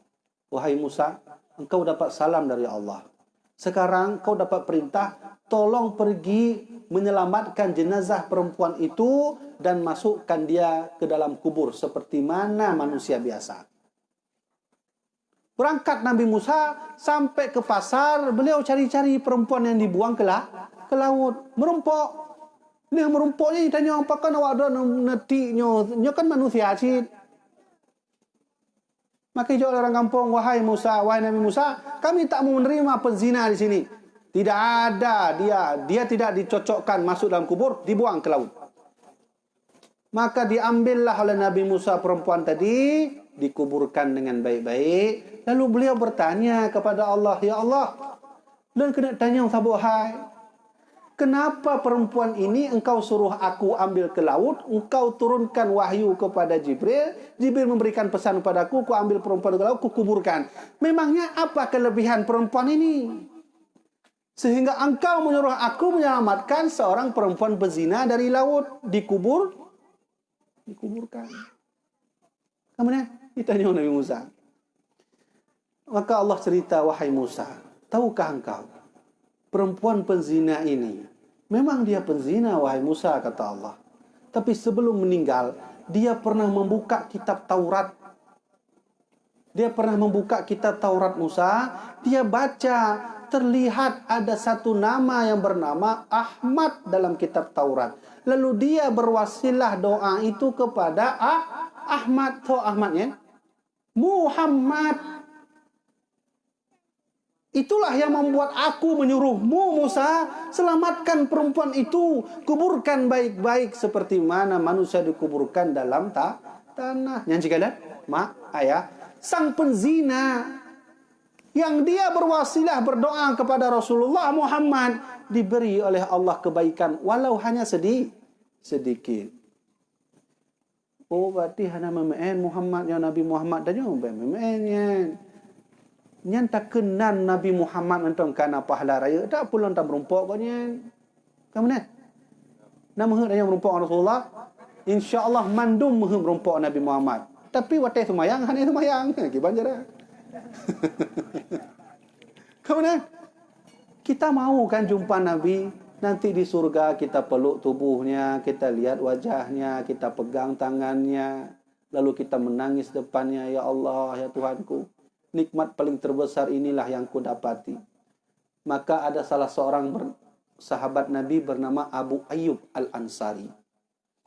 Wahai Musa, engkau dapat salam dari Allah. Sekarang kau dapat perintah, tolong pergi menyelamatkan jenazah perempuan itu dan masukkan dia ke dalam kubur seperti mana manusia biasa. Berangkat Nabi Musa sampai ke pasar, beliau cari-cari perempuan yang dibuang ke laut. Merumpok. Ni merumpok ni tanya apakah awak ada neti nyo kan manusia cid. Maka jawab orang kampung, wahai Nabi Musa, kami tak mau menerima penzina di sini. Tidak ada dia tidak dicocokkan masuk dalam kubur, dibuang ke laut. Maka diambillah oleh Nabi Musa perempuan tadi, dikuburkan dengan baik-baik. Lalu beliau bertanya kepada Allah, ya Allah, dan kena tanya sabuhai, kenapa perempuan ini engkau suruh aku ambil ke laut, engkau turunkan wahyu kepada Jibril, Jibril memberikan pesan kepadaku, aku ambil perempuan ke laut, aku kuburkan. Memangnya apa kelebihan perempuan ini? Sehingga engkau menyuruh aku menyelamatkan seorang perempuan pezina dari laut, dikuburkan. Kemudian ditanya Nabi Musa. Maka Allah cerita, wahai Musa, tahukah engkau perempuan penzina ini memang dia penzina, wahai Musa, kata Allah. Tapi sebelum meninggal, dia pernah membuka kitab Taurat. Dia pernah membuka kitab Taurat Musa. Dia baca, terlihat ada satu nama yang bernama Ahmad dalam kitab Taurat. Lalu dia berwasilah doa itu kepada Ahmad. Tahu Ahmadnya? Muhammad. Itulah yang membuat aku menyuruhmu, Musa, selamatkan perempuan itu, kuburkan baik-baik seperti mana manusia dikuburkan dalam tanah. Yang sekalian, mak, ayah, sang penzina yang dia berwasilah berdoa kepada Rasulullah Muhammad diberi oleh Allah kebaikan walau hanya sedikit. Oh, berarti hanya memen Muhammad ya Nabi Muhammad dan yo memen nyan tak kenan Nabi Muhammad entong kana pahala raya tak pula entang merumpok kau nyan. Kamu ni? Nama hang yang merumpok Rasulullah, insya-Allah mandum merumpok Nabi Muhammad. Tapi watai semayang hanya semayang ki banjar. Kamu ni? Kita mau kan jumpa Nabi, nanti di surga kita peluk tubuhnya, kita lihat wajahnya, kita pegang tangannya, lalu kita menangis depannya, ya Allah, ya Tuhanku. Nikmat paling terbesar inilah yang ku dapati. Maka ada salah seorang sahabat Nabi bernama Abu Ayyub Al-Ansari.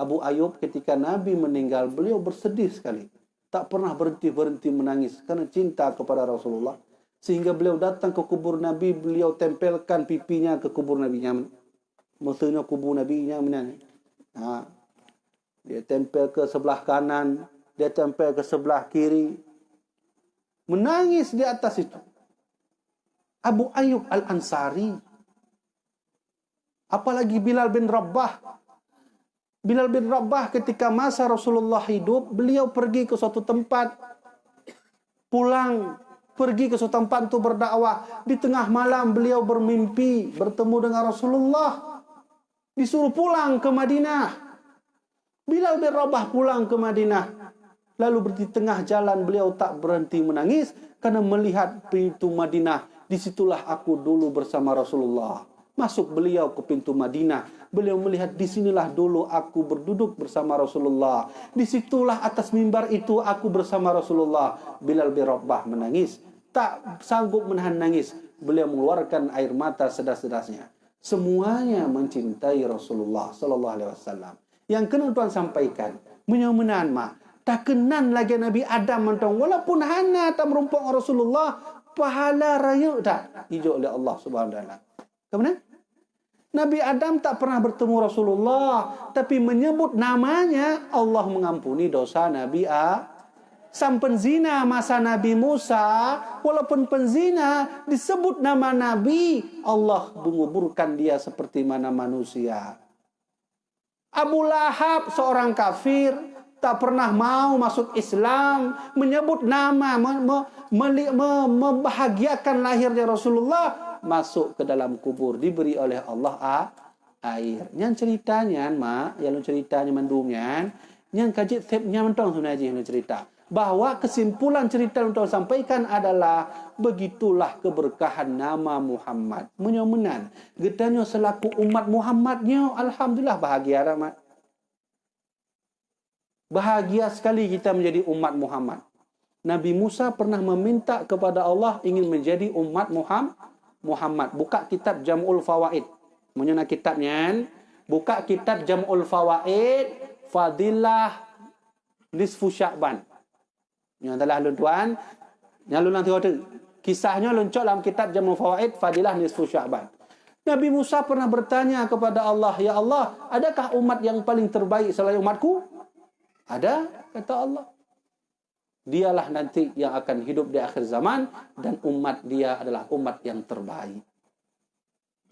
Abu Ayyub ketika Nabi meninggal, beliau bersedih sekali. Tak pernah berhenti-berhenti menangis karena cinta kepada Rasulullah. Sehingga beliau datang ke kubur Nabi, beliau tempelkan pipinya ke kubur Nabi-nya. Maksudnya kubur Nabi-nya mana? Dia tempel ke sebelah kanan, dia tempel ke sebelah kiri. Menangis di atas itu. Abu Ayyub Al-Ansari. Apalagi Bilal bin Rabah. Bilal bin Rabah ketika masa Rasulullah hidup, beliau pergi ke suatu tempat. Pulang. Pergi ke suatu tempat untuk berdakwah. Di tengah malam beliau bermimpi bertemu dengan Rasulullah. Disuruh pulang ke Madinah. Bilal bin Rabah pulang ke Madinah. Lalu di tengah jalan beliau tak berhenti menangis karena melihat pintu Madinah. Disitulah aku dulu bersama Rasulullah. Masuk beliau ke pintu Madinah. Beliau melihat disinilah dulu aku berduduk bersama Rasulullah. Disitulah atas mimbar itu aku bersama Rasulullah. Bilal bin Rabah menangis. Tak sanggup menahan nangis. Beliau mengeluarkan air mata sedas-sedasnya. Semuanya mencintai Rasulullah sallallahu alaihi wasallam. Yang kena tuan sampaikan, menyomenan mak. Tak kenan lagi Nabi Adam mentong. Walaupun hana tak merumpuk Rasulullah, pahala raya tak hijau oleh Allah Subhanahu wa taala. Kemudian Nabi Adam tak pernah bertemu Rasulullah, tapi menyebut namanya Allah mengampuni dosa Nabi Sam penzina masa Nabi Musa, walaupun penzina disebut nama Nabi, Allah menguburkan dia seperti mana manusia. Abu Lahab seorang kafir, tak pernah mau masuk Islam, menyebut nama, membahagiakan lahirnya Rasulullah, masuk ke dalam kubur, diberi oleh Allah air. Yang ceritanya, mak, yang ceritanya mendungnya, yang kaji tipnya mentong sebenarnya yang cerita. Bahwa kesimpulan cerita untuk sampaikan adalah begitulah keberkahan nama Muhammad. Menyomenan. Getanya selaku umat Muhammadnya, alhamdulillah bahagia mak. Bahagia sekali kita menjadi umat Muhammad. Nabi Musa pernah meminta kepada Allah ingin menjadi umat Muhammad. Buka kitab Jam'ul Fawaid. Menyana kitabnya, buka kitab Jam'ul Fawaid, Fadilah Nisfu Sya'ban. Yang telah tuan, yang nanti waktu kisahnya loncok dalam kitab Jam'ul Fawaid, Fadilah Nisfu Sya'ban. Nabi Musa pernah bertanya kepada Allah, "Ya Allah, adakah umat yang paling terbaik selain umatku?" Ada, kata Allah. Dialah nanti yang akan hidup di akhir zaman dan umat dia adalah umat yang terbaik.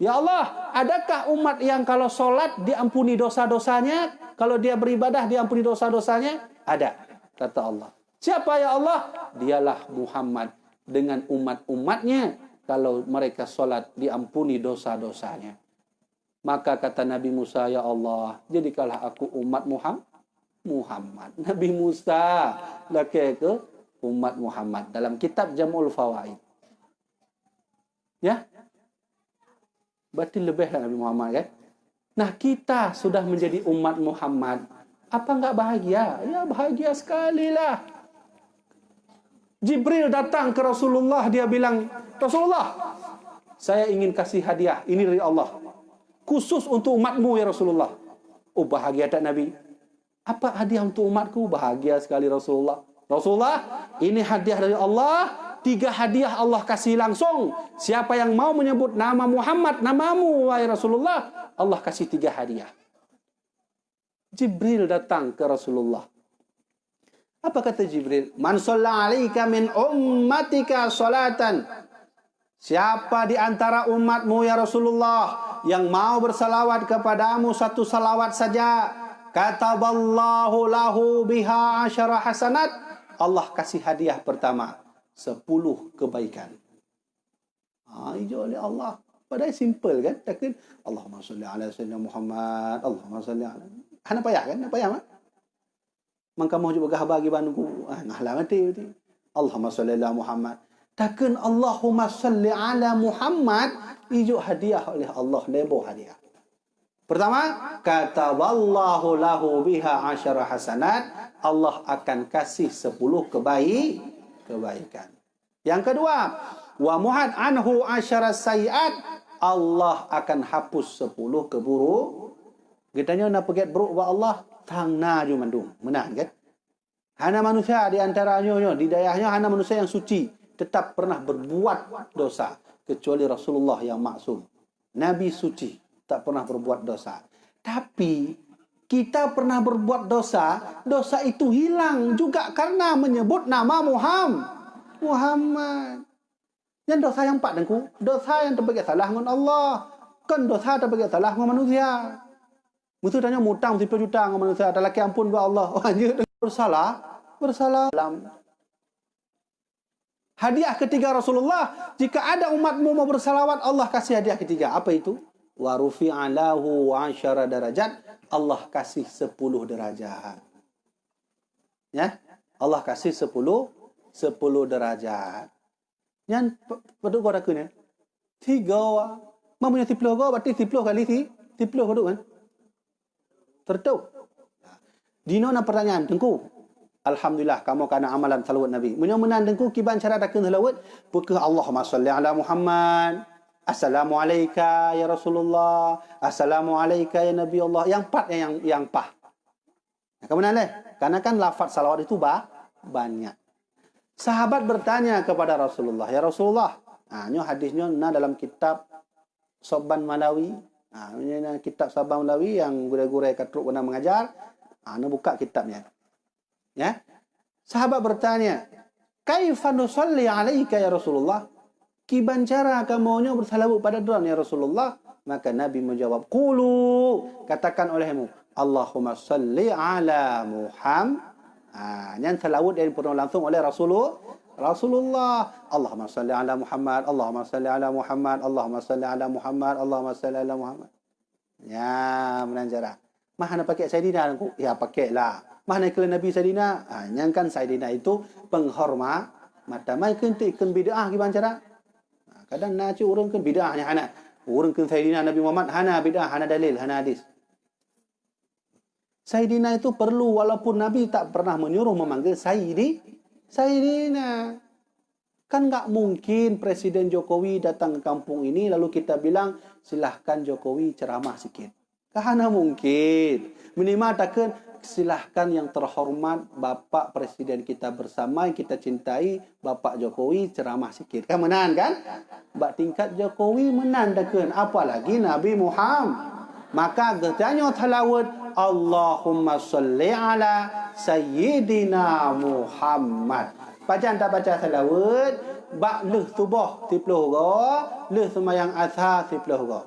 Ya Allah, adakah umat yang kalau solat diampuni dosa-dosanya, kalau dia beribadah diampuni dosa-dosanya? Ada, kata Allah. Siapa ya Allah? Dialah Muhammad dengan umat-umatnya. Kalau mereka solat diampuni dosa-dosanya. Maka kata Nabi Musa, ya Allah, jadikanlah aku umat Muhammad. Nabi Musa laki ke umat Muhammad dalam kitab Jam'ul Fawaid. Ya? Berarti lebihlah Nabi Muhammad kan? Nah, kita sudah menjadi umat Muhammad. Apa enggak bahagia? Ya, bahagia sekali lah. Jibril datang ke Rasulullah, dia bilang, "Rasulullah, saya ingin kasih hadiah ini dari Allah. Khusus untuk umatmu ya Rasulullah." Oh, bahagia tak Nabi? Apa hadiah untuk umatku? Bahagia sekali Rasulullah. Rasulullah, ini hadiah dari Allah. 3 hadiah Allah kasih langsung. Siapa yang mau menyebut nama Muhammad, namamu, wahai Rasulullah, Allah kasih 3 hadiah. Jibril datang ke Rasulullah. Apa kata Jibril? Man shalla alaika min ummatika salatan. Siapa di antara umatmu ya Rasulullah yang mau bersalawat kepadamu 1 salawat saja, kataballahu lahu biha 10 hasanat. Allah kasih hadiah pertama 10 kebaikan. Hijau oleh Allah. Padahal simple kan? Takkan Allahumma salli ala sayyidina Muhammad. Allahumma salli ala. Hana payah kan? Hana payah mak? Maka mau juga bagi bantu. Nah lah mati. Allahumma salli ala Muhammad. Takkan Allahumma salli ala Muhammad. Hijau hadiah oleh Allah. Lebo hadiah. Pertama, kataballahu lahu biha 10 hasanat. Allah akan kasih 10 kebaikan. Yang kedua, wa muhad anhu 10 sayiat. Allah akan hapus 10 keburuk. Kitanya nak pergi buruk wa Allah, tangna ju mandung. Menang kan? Hana manusia di antaranya di dayahnya hana manusia yang suci tetap pernah berbuat dosa kecuali Rasulullah yang maksum. Nabi suci, tak pernah berbuat dosa. Tapi kita pernah berbuat dosa, dosa itu hilang juga karena menyebut nama Muhammad. Yang dosa yang 4 dengku, dosa yang terbaik salah dengan Allah, kan dosa terbaik salah dengan manusia. Mutu tanya mutang 10 juta dengan manusia, ada laki ampun buat Allah. Anjir bersalah dalam hadiah ketiga Rasulullah, jika ada umatmu mau bersalawat, Allah kasih hadiah ketiga. Apa itu? Wa rufi'a lahu 10 darajat. Allah kasih 10 derajat. Ya? Allah kasih 10 derajat. Yang peduk kau rakunya. 3. Mampunya 10 kau, berarti 10 kali 10 peduk kan? Tertuk. Dino na pertanyaan, tengku. Alhamdulillah, kamu kena amalan salawat Nabi. Menang tengku, kiban cara takkan salawat. Buka Allahumma salli ala Muhammad. Assalamualaikum ya Rasulullah. Assalamualaikum ya Nabi Allah. Yang 4 yang pah. Kemudian karena kan lafaz salawat itu banyak. Sahabat bertanya kepada Rasulullah, ya Rasulullah. Ini hadisnya dalam kitab Sabban Malawi. Ini kitab Sabban Malawi yang gure-gure katruk pernah mengajar. Ini buka kitabnya. Ya. Sahabat bertanya, "Kaifa nusalli alaika ya Rasulullah?" Kiban cara kamunya bersalawat pada Tuhan ya Rasulullah? Maka Nabi menjawab, "Qulu," katakan olehmu, "Allahumma salli ala Muhammad." Yang salawat yang pernah langsung oleh Rasulullah. Allahumma salli ala Muhammad, Allahumma salli ala Muhammad, Allahumma salli ala Muhammad, Allahumma salli ala Muhammad. Ya, menanjara. Mah nak pakai Sayyidina aku? Ya, pakailah. Mah nak iklan Nabi Sayyidina? Yang kan Sayyidina itu penghormat. Mata mai ikan bid'ah kiban cara? Kadang nak orang kan bid'ahnya hana. Orang kan Sayyidina Nabi Muhammad hana bid'ah, hana dalil, hana hadis. Sayyidina itu perlu walaupun Nabi tak pernah menyuruh memanggil Sayyidina. Kan nggak mungkin Presiden Jokowi datang ke kampung ini lalu kita bilang silahkan Jokowi ceramah sikit. Karena mungkin. Minimal takkan silahkan yang terhormat Bapak Presiden kita bersama yang kita cintai Bapak Jokowi ceramah sikit. Kan menang kan? Bak tingkat Jokowi menang takkan. Apalagi Nabi Muhammad. Maka getanya talawat Allahumma salli ala Sayyidina Muhammad. Bacaan tak baca salawat, bak leh subuh 10 go, leh semayang asar 10 go.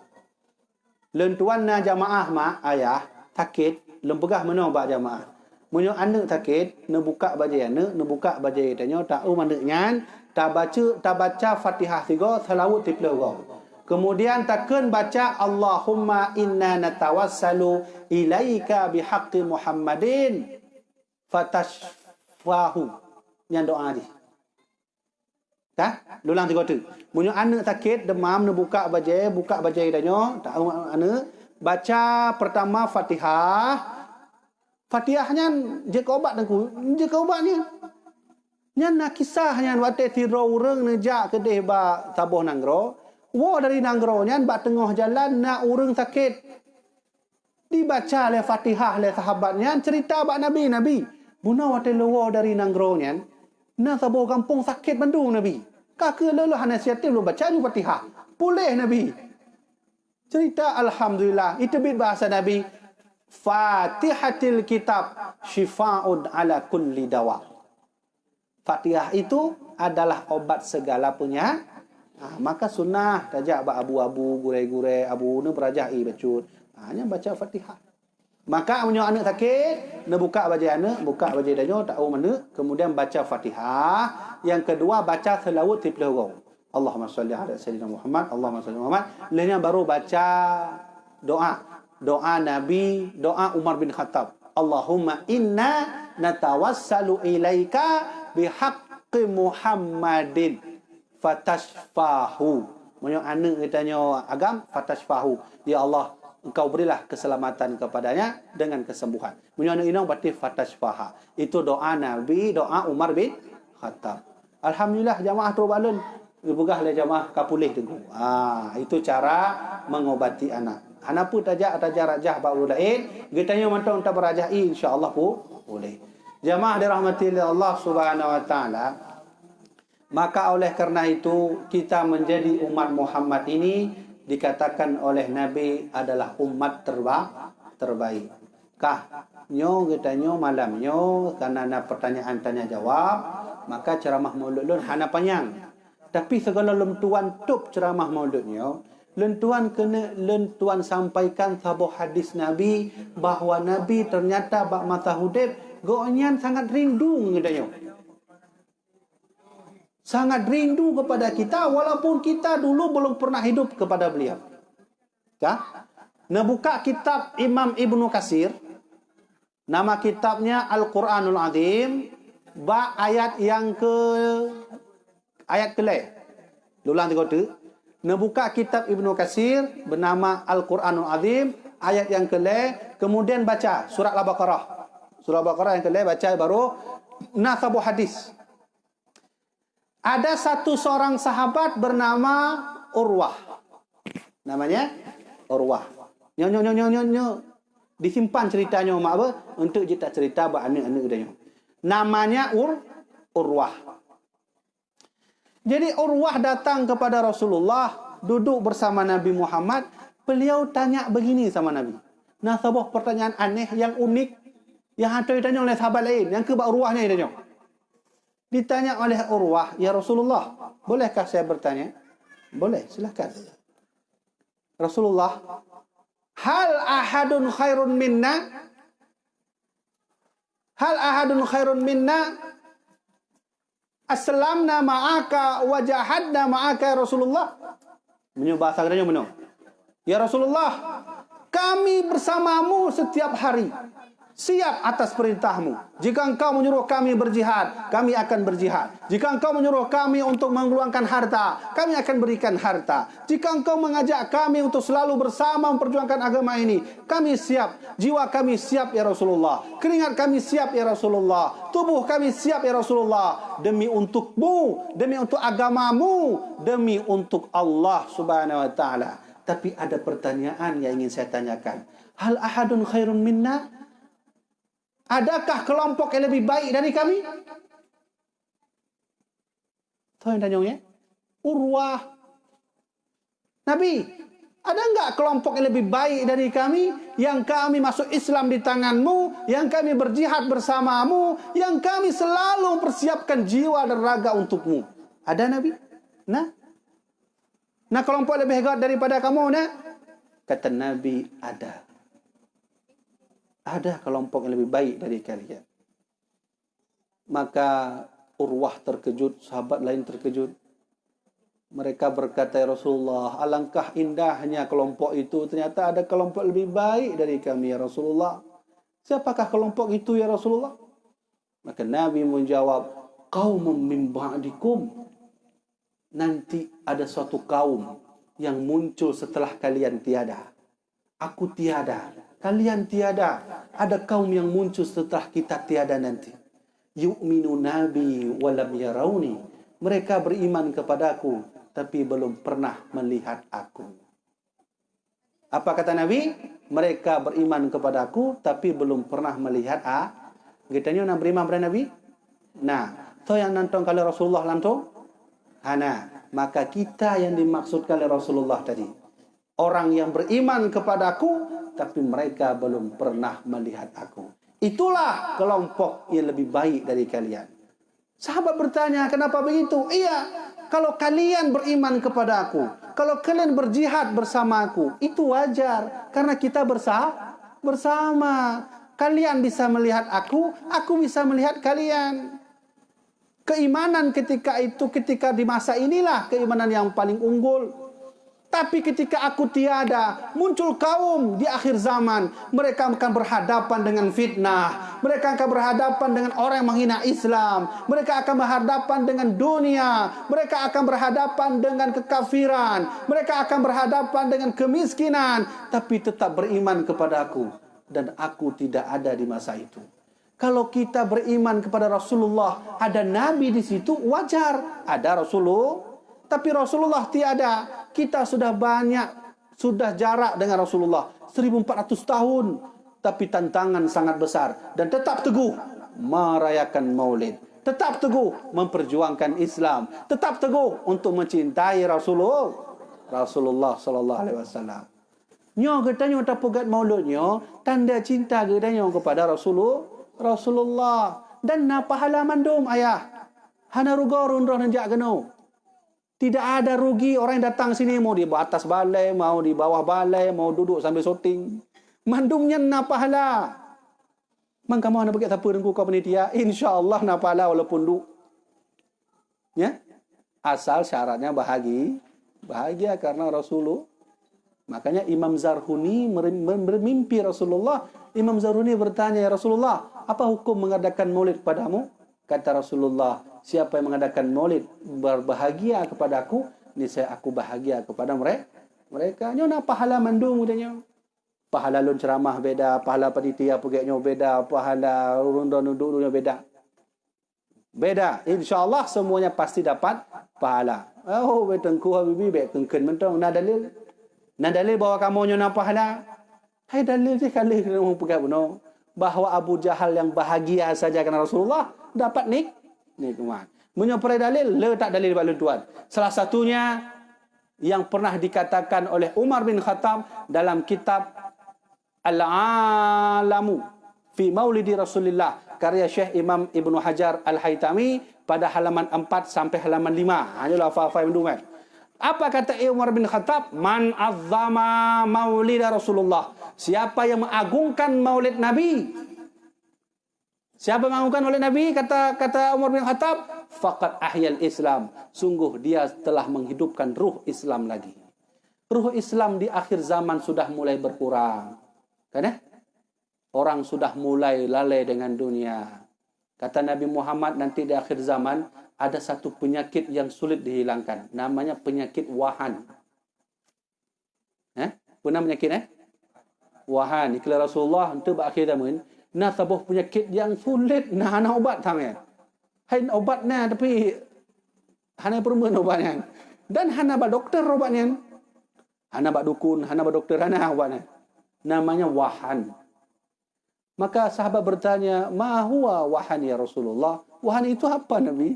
Lentuan na jamaah mak ayah sakit, lempegah menong bak jamaah. Munyo anak sakit, ne buka baju anak, ne buka baju tanya tak mana nyan, tak baca Fatihah 3 salawat 10 go. Kemudian takkan baca Allahumma inna natawassalu ilaika bihaqqi Muhammadin fatashfahu. Yang doa ni. Tak? Lulang 3 tu. Munyo anak sakit, demam, ne buka baju danyo, tak anak baca pertama Fatihah. Fatihahnya je ka obat dengku, je ka obat ni. Nyan nak kisah nyan wate tiro urang nejak kedeh ba tabuh nanggro. Wo dari nanggro nyan ba tengah jalan nak urang sakit. Dibaca le Fatihah le sahabatnya cerita ba Nabi. Buna wate lewo dari nanggro nyan. Nah sabuh kampung sakit bandung Nabi. Kakak lelah nasihatin belum baca juga Fatihah. Boleh Nabi. Cerita Alhamdulillah. Itu bahasa Nabi. Fatihatil kitab syifa'un ala kulli dawa. Fatihah itu adalah obat segala punya. Maka sunnah tajak abu-abu, gure-gure, abu ni berajai bacut. Hanya baca Fatihah. Maka punya anak sakit, nak buka baju anak, buka baju danyo, tak tahu mana. Kemudian baca Fatihah. Yang kedua baca selawat 10 go. Allahumma salli ala Sayyidina Muhammad, Allahumma salli Muhammad. Lainnya baru baca doa. Doa Nabi, doa Umar bin Khattab. Allahumma inna natawassalu ilaika bihaqqi Muhammadin fatashfahu. Punya anak katanya agam fatashfahu. Ya Allah, Engkau berilah keselamatan kepadanya dengan kesembuhan. Menyana inang berarti fatashfaha. Itu doa Nabi, doa Umar bin Khattab. Alhamdulillah jamaah terbalun. Ibugah le jamaah kapulih tengku. Itu cara mengobati anak. Anak pun tajak rajah ba ulain, getanya mantau entah berajah insya-Allah pun boleh. Jamaah dirahmati oleh Allah Subhanahu wa taala. Maka oleh kerana itu kita menjadi umat Muhammad ini dikatakan oleh Nabi adalah umat terbaik. Kah nyo getanyo malam nyo karena ada pertanyaan tanya jawab, maka ceramah maulud lun hana panjang. Tapi segala lentuan top ceramah mauludnya, lentuan sampaikan sabuh hadis Nabi bahawa Nabi ternyata bak masa hudib go'nyan sangat rindu getanyo. Sangat rindu kepada kita walaupun kita dulu belum pernah hidup kepada beliau. Ya? Nah, buka kitab Imam Ibnu Katsir. Nama kitabnya Al-Quranul Azim. Ba ayat yang ayat kelih. Lulang 3 tu. Nah, buka kitab Ibnu Katsir bernama Al-Quranul Azim, ayat yang kelih, kemudian baca surah Al-Baqarah. Surah Al-Baqarah yang kelih baca baru nasabu hadis. Ada seorang sahabat bernama Urwah. Namanya Urwah. Nyo. Disimpan ceritanya mak apa? Untuk kita cerita buat anak-anak dia. Namanya Urwah. Jadi Urwah datang kepada Rasulullah, duduk bersama Nabi Muhammad. Beliau tanya begini sama Nabi. Nah, sebuah pertanyaan aneh yang unik yang ada ditanya oleh sahabat lain. Yang ke Urwahnya ditanya. Ditanya oleh Urwah, "Ya Rasulullah, bolehkah saya bertanya?" "Boleh, silakan." Rasulullah, "Hal ahadun khairun minna?" "Hal ahadun khairun minna? Aslamna ma'aka wa jahadna ma'aka ya Rasulullah." Menyu bahasa katanya menyu. "Ya Rasulullah, kami bersamamu setiap hari. siap atas perintahmu. Jika engkau menyuruh kami berjihad, kami akan berjihad. Jika engkau menyuruh kami untuk mengeluarkan harta, kami akan berikan harta. Jika engkau mengajak kami untuk selalu bersama memperjuangkan agama ini, kami siap. Jiwa kami siap ya Rasulullah. Keringat kami siap ya Rasulullah. Tubuh kami siap ya Rasulullah. Demi untukmu, demi untuk agamamu, demi untuk Allah Subhanahu wa ta'ala. Tapi ada pertanyaan yang ingin saya tanyakan. Hal ahadun khairun minna? Adakah kelompok yang lebih baik dari kami? Tahu yang tanya ya? Urwah. Nabi, ada enggak kelompok yang lebih baik dari kami? Yang kami masuk Islam di tanganmu, yang kami berjihad bersamamu, yang kami selalu mempersiapkan jiwa dan raga untukmu. Ada Nabi? Nah kelompok lebih hebat daripada kamu, nak? Kata Nabi, ada. Ada kelompok yang lebih baik dari kalian. Maka Urwah terkejut, sahabat lain terkejut. Mereka berkata, ya Rasulullah, alangkah indahnya kelompok itu. Ternyata ada kelompok lebih baik dari kami, ya Rasulullah. Siapakah kelompok itu, ya Rasulullah? Maka Nabi menjawab, qaumun min ba'dikum. Nanti ada suatu kaum yang muncul setelah kalian tiada. Aku tiada, kalian tiada. Ada kaum yang muncul setelah kita tiada nanti. Yu'minu nabi walam yarawni. Mereka beriman kepadaku, tapi belum pernah melihat aku. Apa kata Nabi? Mereka beriman kepadaku, tapi belum pernah melihat Gitanya nak beriman kepada Nabi? Nah, tu yang nantong kali Rasulullah lantong? Maka kita yang dimaksudkan oleh Rasulullah tadi. Orang yang beriman kepadaku, tapi mereka belum pernah melihat aku. Itulah kelompok yang lebih baik dari kalian. Sahabat bertanya, kenapa begitu? Iya, kalau kalian beriman kepada aku, kalau kalian berjihad bersama aku, itu wajar. Karena kita bersama. Kalian bisa melihat aku bisa melihat kalian. Keimanan ketika di masa inilah keimanan yang paling unggul. Tapi ketika aku tiada, muncul kaum di akhir zaman. Mereka akan berhadapan dengan fitnah. Mereka akan berhadapan dengan orang yang menghina Islam. Mereka akan berhadapan dengan dunia. Mereka akan berhadapan dengan kekafiran. Mereka akan berhadapan dengan kemiskinan. Tapi tetap beriman kepada aku. Dan aku tidak ada di masa itu. Kalau kita beriman kepada Rasulullah, ada Nabi di situ, wajar. Ada Rasulullah. Tapi Rasulullah tiada. Kita sudah sudah jarak dengan Rasulullah 1400 tahun. Tapi tantangan sangat besar. Dan tetap teguh merayakan maulid. Tetap teguh memperjuangkan Islam. Tetap teguh untuk mencintai Rasulullah sallallahu alaihi wasallam. Nyo katanya tak pegat mauludnya, tanda cinta katanya kepada Rasulullah. Dan na pahala mandum ayah. Hana ruga rundrah nanjak geno. Tidak ada rugi orang yang datang sini mau di atas balai, mau di bawah balai, mau duduk sambil syuting. Mandumnya na pahala. Mang kamu nak pergi apa dengan kau penitia? Insya-Allah na pahala walaupun duduk. Ya? Asal syaratnya bahagia karena Rasulullah. Makanya Imam Zarhuni bermimpi Rasulullah. Imam Zarhuni bertanya, ya Rasulullah, apa hukum mengadakan maulid padamu? Kata Rasulullah, siapa yang mengadakan maulid berbahagia kepadaku, niscaya aku bahagia kepada mereka. Nyona pahala mandung udahnya. Pahala lun ceramah beda, pahala panitia pegaknya beda, pahala rundon duduknya beda. Beda. InsyaAllah semuanya pasti dapat pahala. Oh, betengku habibi bet kengken mentong na dalil. Na dalil bahwa kamu nyona pahala. Hai dalil je kali kamu pegang benar bahwa Abu Jahal yang bahagia saja karena Rasulullah dapat nikmat. Menyeperai dalil, letak dalil balun tuan. Salah satunya yang pernah dikatakan oleh Umar bin Khattab dalam kitab Al-Alamu fi Maulidi Rasulillah karya Syekh Imam Ibnu Hajar Al-Haytami pada halaman 4 sampai halaman 5. Hanyalah fa-fa mendumat. Apa kata Umar bin Khattab? Man azzama maulid Rasulullah. Siapa yang mengagungkan maulid Nabi? Siapa yang mengagungkan maulid Nabi? Kata Umar bin Khattab, faqad ahyal Islam. Sungguh dia telah menghidupkan ruh Islam lagi. Ruh Islam di akhir zaman sudah mulai berkurang. Kan ya? Orang sudah mulai lalai dengan dunia. Kata Nabi Muhammad, nanti di akhir zaman ada satu penyakit yang sulit dihilangkan. Namanya penyakit wahan. Pernah penyakit wahan. Iklan Rasulullah untuk berakhir zaman. Nah, sebuah penyakit yang sulit. Nah, nak ubat tangan. Hai obatnya tapi hana permen obatnya. Dan hana ba dokter obatnya. Hana ba dukun, hana ba dokter, hana obatnya. Namanya wahan. Maka sahabat bertanya, "Ma huwa wahan ya Rasulullah?" Wahan itu apa Nabi?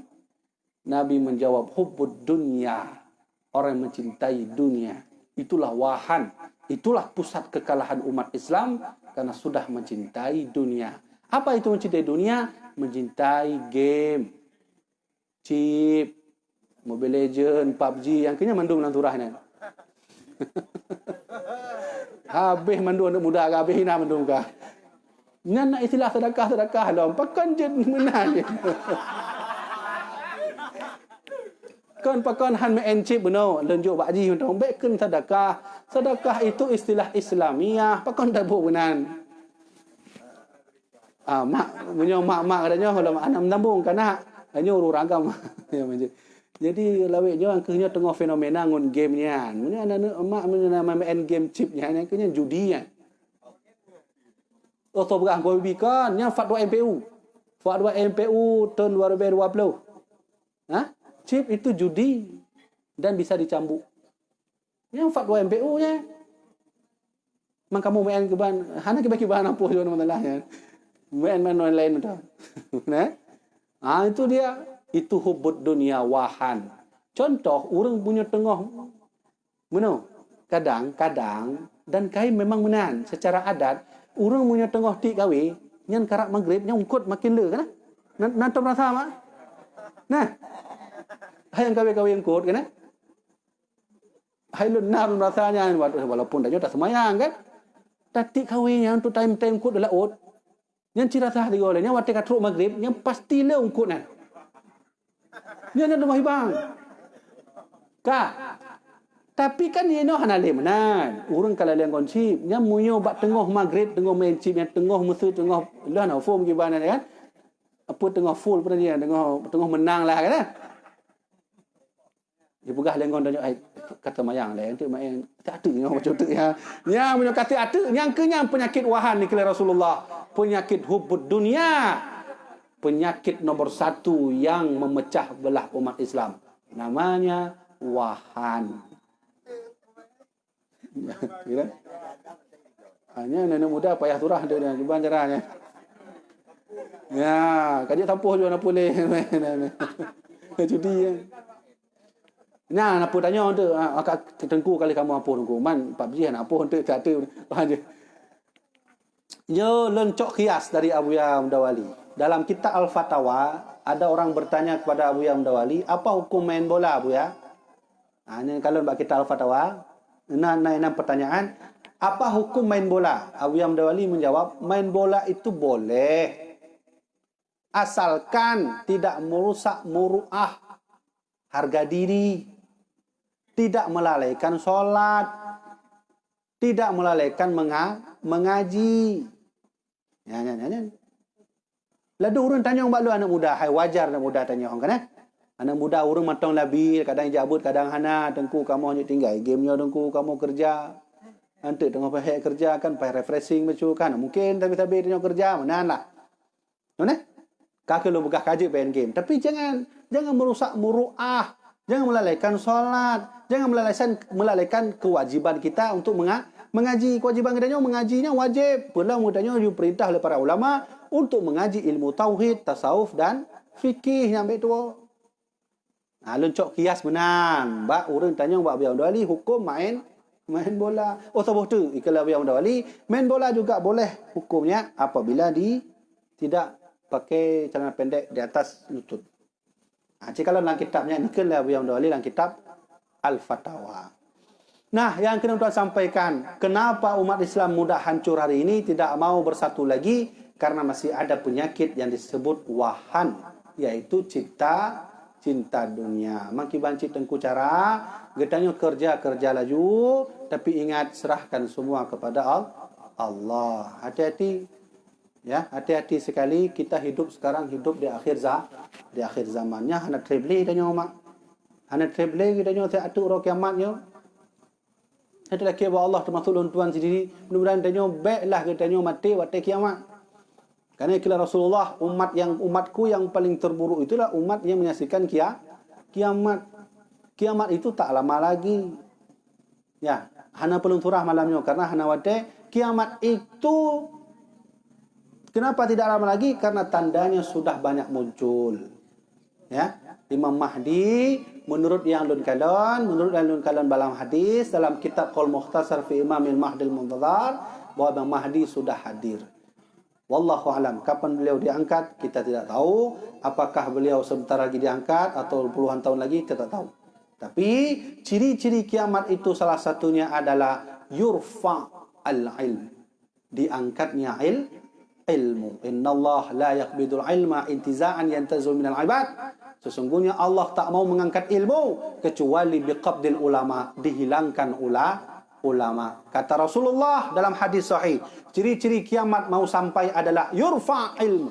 Nabi menjawab, hubbud dunya. Orang yang mencintai dunia. Itulah wahan. Itulah pusat kekalahan umat Islam karena sudah mencintai dunia. Apa itu mencintai dunia? Mencintai game, chip, Mobile Legend, PUBG, yang kena mandung dalam turahnya. Habis mandung anak muda, habis hina mandung kah. Nak istilah sedekah lah. Pakan je menang. Kan pakan han main chip benar. Lenjuk bakji untuk beken sedekah. Sedekah itu istilah Islamiah. Pakan tak buat benar. Mak punya mak katanya kalau anak menambung kanak hanya urus ragam. Jadi lawiknya angkanya tengah fenomena ngun game-nya. Mana anak mak main game chipnya angkanya judi ya. Oh, berah gua bikin yang fatwa MPU. Fatwa MPU tahun 2020. Chip itu judi dan bisa dicambuk. Yang fatwa MPU-nya. Mang kamu main ke ban, hana kiban apa jo masalahnya. Main online betul. Itu dia. Itu hubbud dunia wahan. Contoh, orang punya tengah mana? Kadang-kadang dan kai memang menan secara adat. Orang punya tengah ti kawi, nyan karak maghrib, nyan ungkut makin le kan? Nanti merasa mak? Nah, hai yang kawi ungkut kan? Hai lu nam rasanya, walaupun dah tak semayang kan? Tapi kawi yang tu time ungkut adalah ot. Nyan cira sah di golenya, waktu katruk maghrib, nyan pasti le ungkut nan. Nyan ada mahibang. Tapi kan ini hana le menan. Urang kalau yang konsip, nya munyo bak tengah maghrib, tengah main chip, yang tengah musuh tengah lah na form gimana kan? Apa tengah full pun dia, tengah menang lah kan? Dia pegah lengon tanya kata mayang lain tu main tak ada macam tu ya. Yang punya kata ada yang kenyang penyakit wahan ni kala Rasulullah. Penyakit hubbud dunia. Penyakit nomor 1 yang memecah belah umat Islam. Namanya wahan. Kira? Hanya nenek muda payah turah dia dengan cuba caranya. Ya, kaji tampuh juga nak boleh. Judi ya. Nah, nak tanya tu, akak tengku kali kamu apa tengku. Man PUBG nak apa untuk tak ada. Yo lencok kias dari Abu Ya Mudawali. Dalam kitab Al-Fatawa ada orang bertanya kepada Abu Ya Mudawali, apa hukum main bola Abu Ya? Ini kalau bak kitab Al-Fatawa, enam pertanyaan, apa hukum main bola? Abu Ya Mudawali menjawab, main bola itu boleh asalkan tidak merusak muruah harga diri, tidak melalaikan solat, tidak melalaikan mengaji. Ya. Lalu orang tanya orang balu anak muda, hai wajar anak muda tanya orang kan? Anak muda orang matang labil, kadang jabut, kadang hana, tengku kamu hanya tinggal gamenya tengku kamu kerja. Nanti tengah pahek kerja kan, pahek refreshing macam kan. Mungkin tapi tengah kerja mana lah. Mana? Kakak lu buka kaji main game. Tapi jangan merusak muruah, jangan melalaikan solat, jangan melalaikan kewajiban kita untuk mengaji. Kewajiban kita mengajinya wajib. Pula mudahnya diperintah oleh para ulama untuk mengaji ilmu tauhid, tasawuf dan fikih yang baik tu. Lencok kias benan. Bak orang tanya bak Abu Ya Mudawali hukum main bola. Oh sebab tu ikala Abu Ya Mudawali main bola juga boleh hukumnya apabila tidak pakai celana pendek di atas lutut. Jika dalam kitabnya ini kan Abu Ya Mudawali dalam kitab Al-Fatawa. Nah, yang kena tuan sampaikan, kenapa umat Islam mudah hancur hari ini, tidak mau bersatu lagi, karena masih ada penyakit yang disebut wahan, yaitu cinta dunia. Makin banci tengku cara, getanya kerja laju, tapi ingat serahkan semua kepada Allah. Hati-hati Ya, hati-hati sekali kita sekarang hidup di akhir zamannya hana traveling dah nyomak. Hana traveling dah nyomak saya atur roh kiamatnya. Itu lagi Allah termasuk tuan sendiri. Mudah-mudahan dah nyomak baiklah kita nyomak mati waktu kiamat. Karena kira Rasulullah umatku yang paling terburuk itulah umat yang menyaksikan kiamat. Kiamat itu tak lama lagi. Ya, hana pelunturah malamnya karena hana waktu kiamat itu. Kenapa tidak lama lagi? Karena tandanya sudah banyak muncul. Ya, Imam Mahdi menurut yang lun kalon dalam hadis dalam kitab Qaul Mukhtasar fi Imamil Mahdi al-Muntazar bahwa Imam Mahdi sudah hadir. Wallahu alam. Kapan beliau diangkat kita tidak tahu. Apakah beliau sebentar lagi diangkat atau puluhan tahun lagi kita tak tahu. Tapi ciri-ciri kiamat itu salah satunya adalah yurfa al-ilm. Diangkatnya ilmu. Innallah la yaqbidul ilma intiza'an yantazul minal ibad. Sesungguhnya Allah tak mau mengangkat ilmu kecuali biqabdil ulama, dihilangkan ulama. Kata Rasulullah dalam hadis sahih, ciri-ciri kiamat mau sampai adalah yurfa ilmu,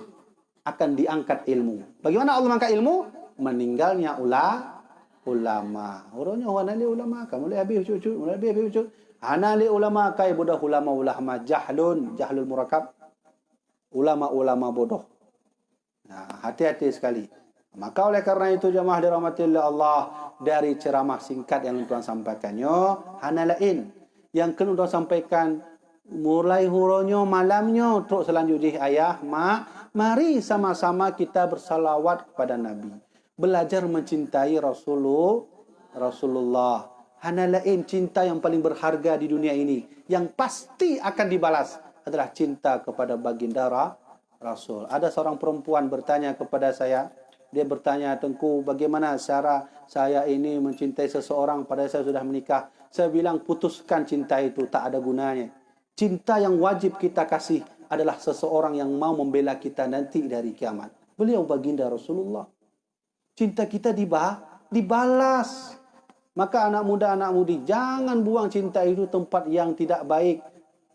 akan diangkat ilmu. Bagaimana Allah mengangkat ilmu? Meninggalnya ulama. Orangnya wanali ulama, kamu mulai habis cucu. Hanali ulama kai bodoh ulama jahlul murakab. Ulama bodoh. Nah, hati-hati sekali. Maka oleh karena itu jemaah dirahmati Allah, dari ceramah singkat yang tuan sampaikannya hana lain. Yang kena tuan sampaikan mulai huronyo malamnya terus selanjutnya ayah mari sama-sama kita bersalawat kepada Nabi. Belajar mencintai Rasulullah. Hana lain cinta yang paling berharga di dunia ini yang pasti akan dibalas adalah cinta kepada baginda Rasul. Ada seorang perempuan bertanya kepada saya. Dia bertanya, Tengku, bagaimana cara saya ini mencintai seseorang padahal saya sudah menikah? Saya bilang, putuskan cinta itu, tak ada gunanya. Cinta yang wajib kita kasih adalah seseorang yang mau membela kita nanti dari kiamat. Beliau baginda Rasulullah. Cinta kita dibalas. Maka anak muda, anak mudi, jangan buang cinta itu tempat yang tidak baik.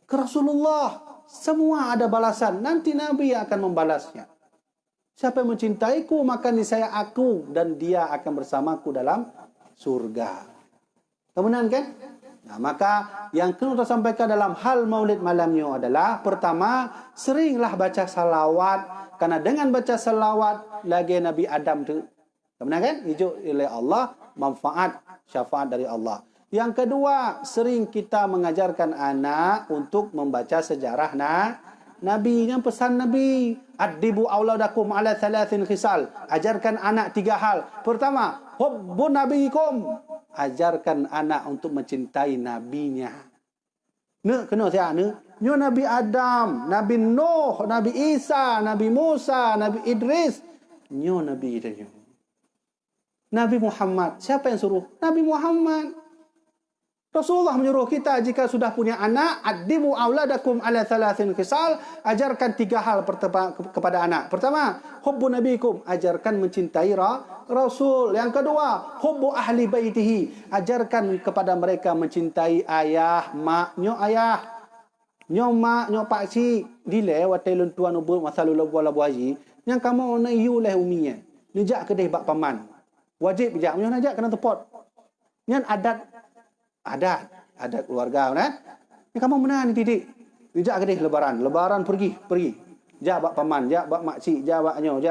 Ke Rasulullah semua ada balasan. Nanti Nabi akan membalasnya. Siapa yang mencintaiku maka niscaya aku dan dia akan bersamaku dalam surga. Kemudian kan? Nah, maka yang kena kita sampaikan dalam hal maulid malamnya adalah pertama, seringlah baca salawat. Karena dengan baca salawat lagi Nabi Adam tu. Kemudian kan? Hijau oleh Allah, manfaat, syafaat dari Allah. Yang kedua, sering kita mengajarkan anak untuk membaca sejarah Nabi. Yang pesan Nabi, addibu auladakum ala thalathin khisal. Ajarkan anak 3 hal. Pertama, hubbun nabiyikum. Ajarkan anak untuk mencintai nabinya. Kena saya nyo Nabi Adam, Nabi Nuh, Nabi Isa, Nabi Musa, Nabi Idris. Nyo Nabi itu. Nabi Muhammad. Siapa yang suruh? Nabi Muhammad. Rasulullah menyuruh kita jika sudah punya anak, addibu auladakum ala thalathin khisal, ajarkan 3 hal kepada anak. Pertama, hubbu nabikum, ajarkan mencintai Rasul. Yang kedua, hubbu ahli baitihi, ajarkan kepada mereka mencintai ayah, mak, nyo ayah, nyo mak, nyo pak si. Dile watai tuan ubur masalul wala buaji, yang kamu na yu leh uminya. Nejak kedeh bak paman. Wajib bijak, nyo najak kena tepot. Nyan adat keluarga kan. Ni kamu mana ni didik? Dijak ke dia lebaran pergi. Jak bak paman, jak bak makcik, jak baknyo.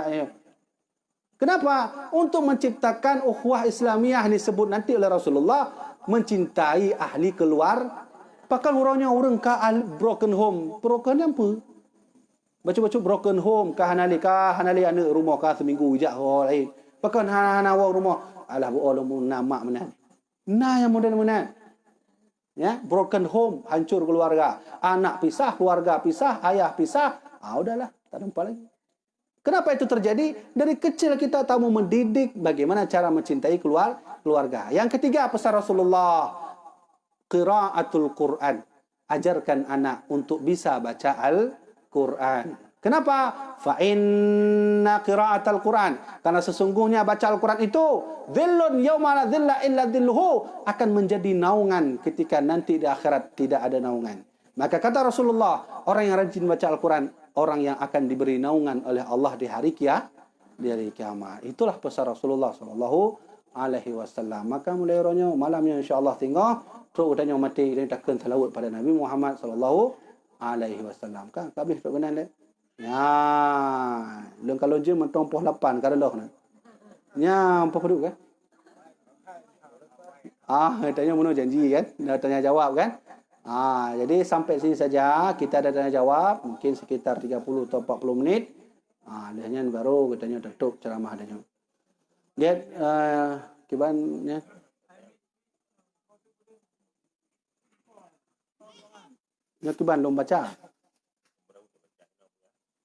Kenapa? Untuk menciptakan ukhuwah Islamiyah disebut nanti oleh Rasulullah mencintai ahli keluar. Pakan orangnya orang ka broken home. Broken apa? Baca-baca broken home ka hanali anak rumah ka seminggu jak ho lain. Pakan hana rumah. Alah bu olamun nama menan. Nah yang model-model. Ya, broken home, hancur keluarga. Anak pisah, keluarga pisah, ayah pisah. Udahlah, tak nampak lagi. Kenapa itu terjadi? Dari kecil kita tahu mendidik bagaimana cara mencintai keluarga. Yang ketiga, pesan Rasulullah, qiraatul Quran. Ajarkan anak untuk bisa baca Al-Quran. Kenapa? Fa inna qiraatal Quran. Karena sesungguhnya baca Al-Quran itu dhillun yauma la dhilla illa dhilluhu, akan menjadi naungan ketika nanti di akhirat tidak ada naungan. Maka kata Rasulullah, orang yang rajin baca Al-Quran orang yang akan diberi naungan oleh Allah di hari kiamat. Itulah pesan Rasulullah sallallahu alaihi wasallam. Maka mulai ronyo malamnya insya-Allah tinggal terus udahnya mati dan takkan salawat pada Nabi Muhammad sallallahu alaihi wasallam. Kan habis tak benar deh. Ya, leng kalau je mentong poh 8 kada loh nah. Nya apa perlu kan? Tanya mana janji kan? Dah tanya jawab kan? Jadi sampai sini saja kita ada tanya jawab, mungkin sekitar 30 atau 40 menit. Dahnya baru katanya tutup ceramah dahnya. Lihat kibannya. Ya kiban belum baca.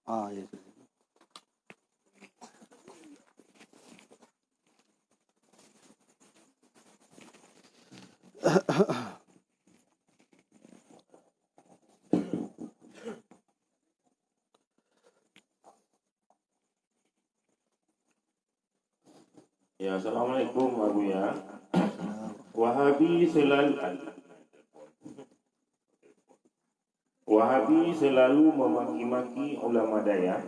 Ya. Ya, Assalamualaikum Abuya. Wahabi selalu memaki-maki ulama daya,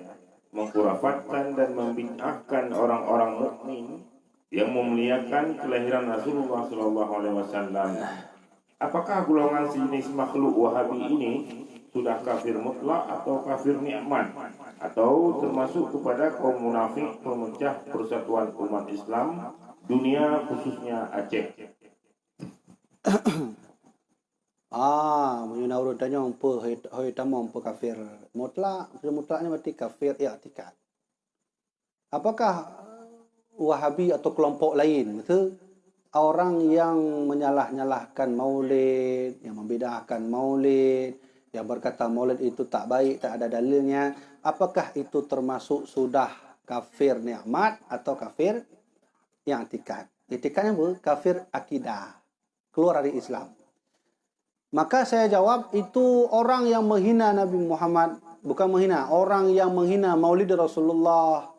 mengkhurafatkan dan membid'ahkan orang-orang mukmin yang memuliakan kelahiran Rasulullah SAW. Apakah golongan sejenis makhluk Wahabi ini sudah kafir mutlak atau kafir nikmat, atau termasuk kepada kaum munafik pemecah persatuan umat Islam dunia khususnya Aceh? Mengenai urutannya hoi tamam kafir mutlak. Mutlaknya berarti kafir i'tikad. Apakah Wahabi atau kelompok lain itu orang yang menyalah-nyalahkan maulid, yang membidahkan maulid, yang berkata maulid itu tak baik, tak ada dalilnya, apakah itu termasuk sudah kafir nikmat atau kafir i'tikad? I'tikadnya kafir akidah, keluar dari Islam. Maka saya jawab, itu orang yang menghina Nabi Muhammad, bukan menghina, orang yang menghina maulid Rasulullah,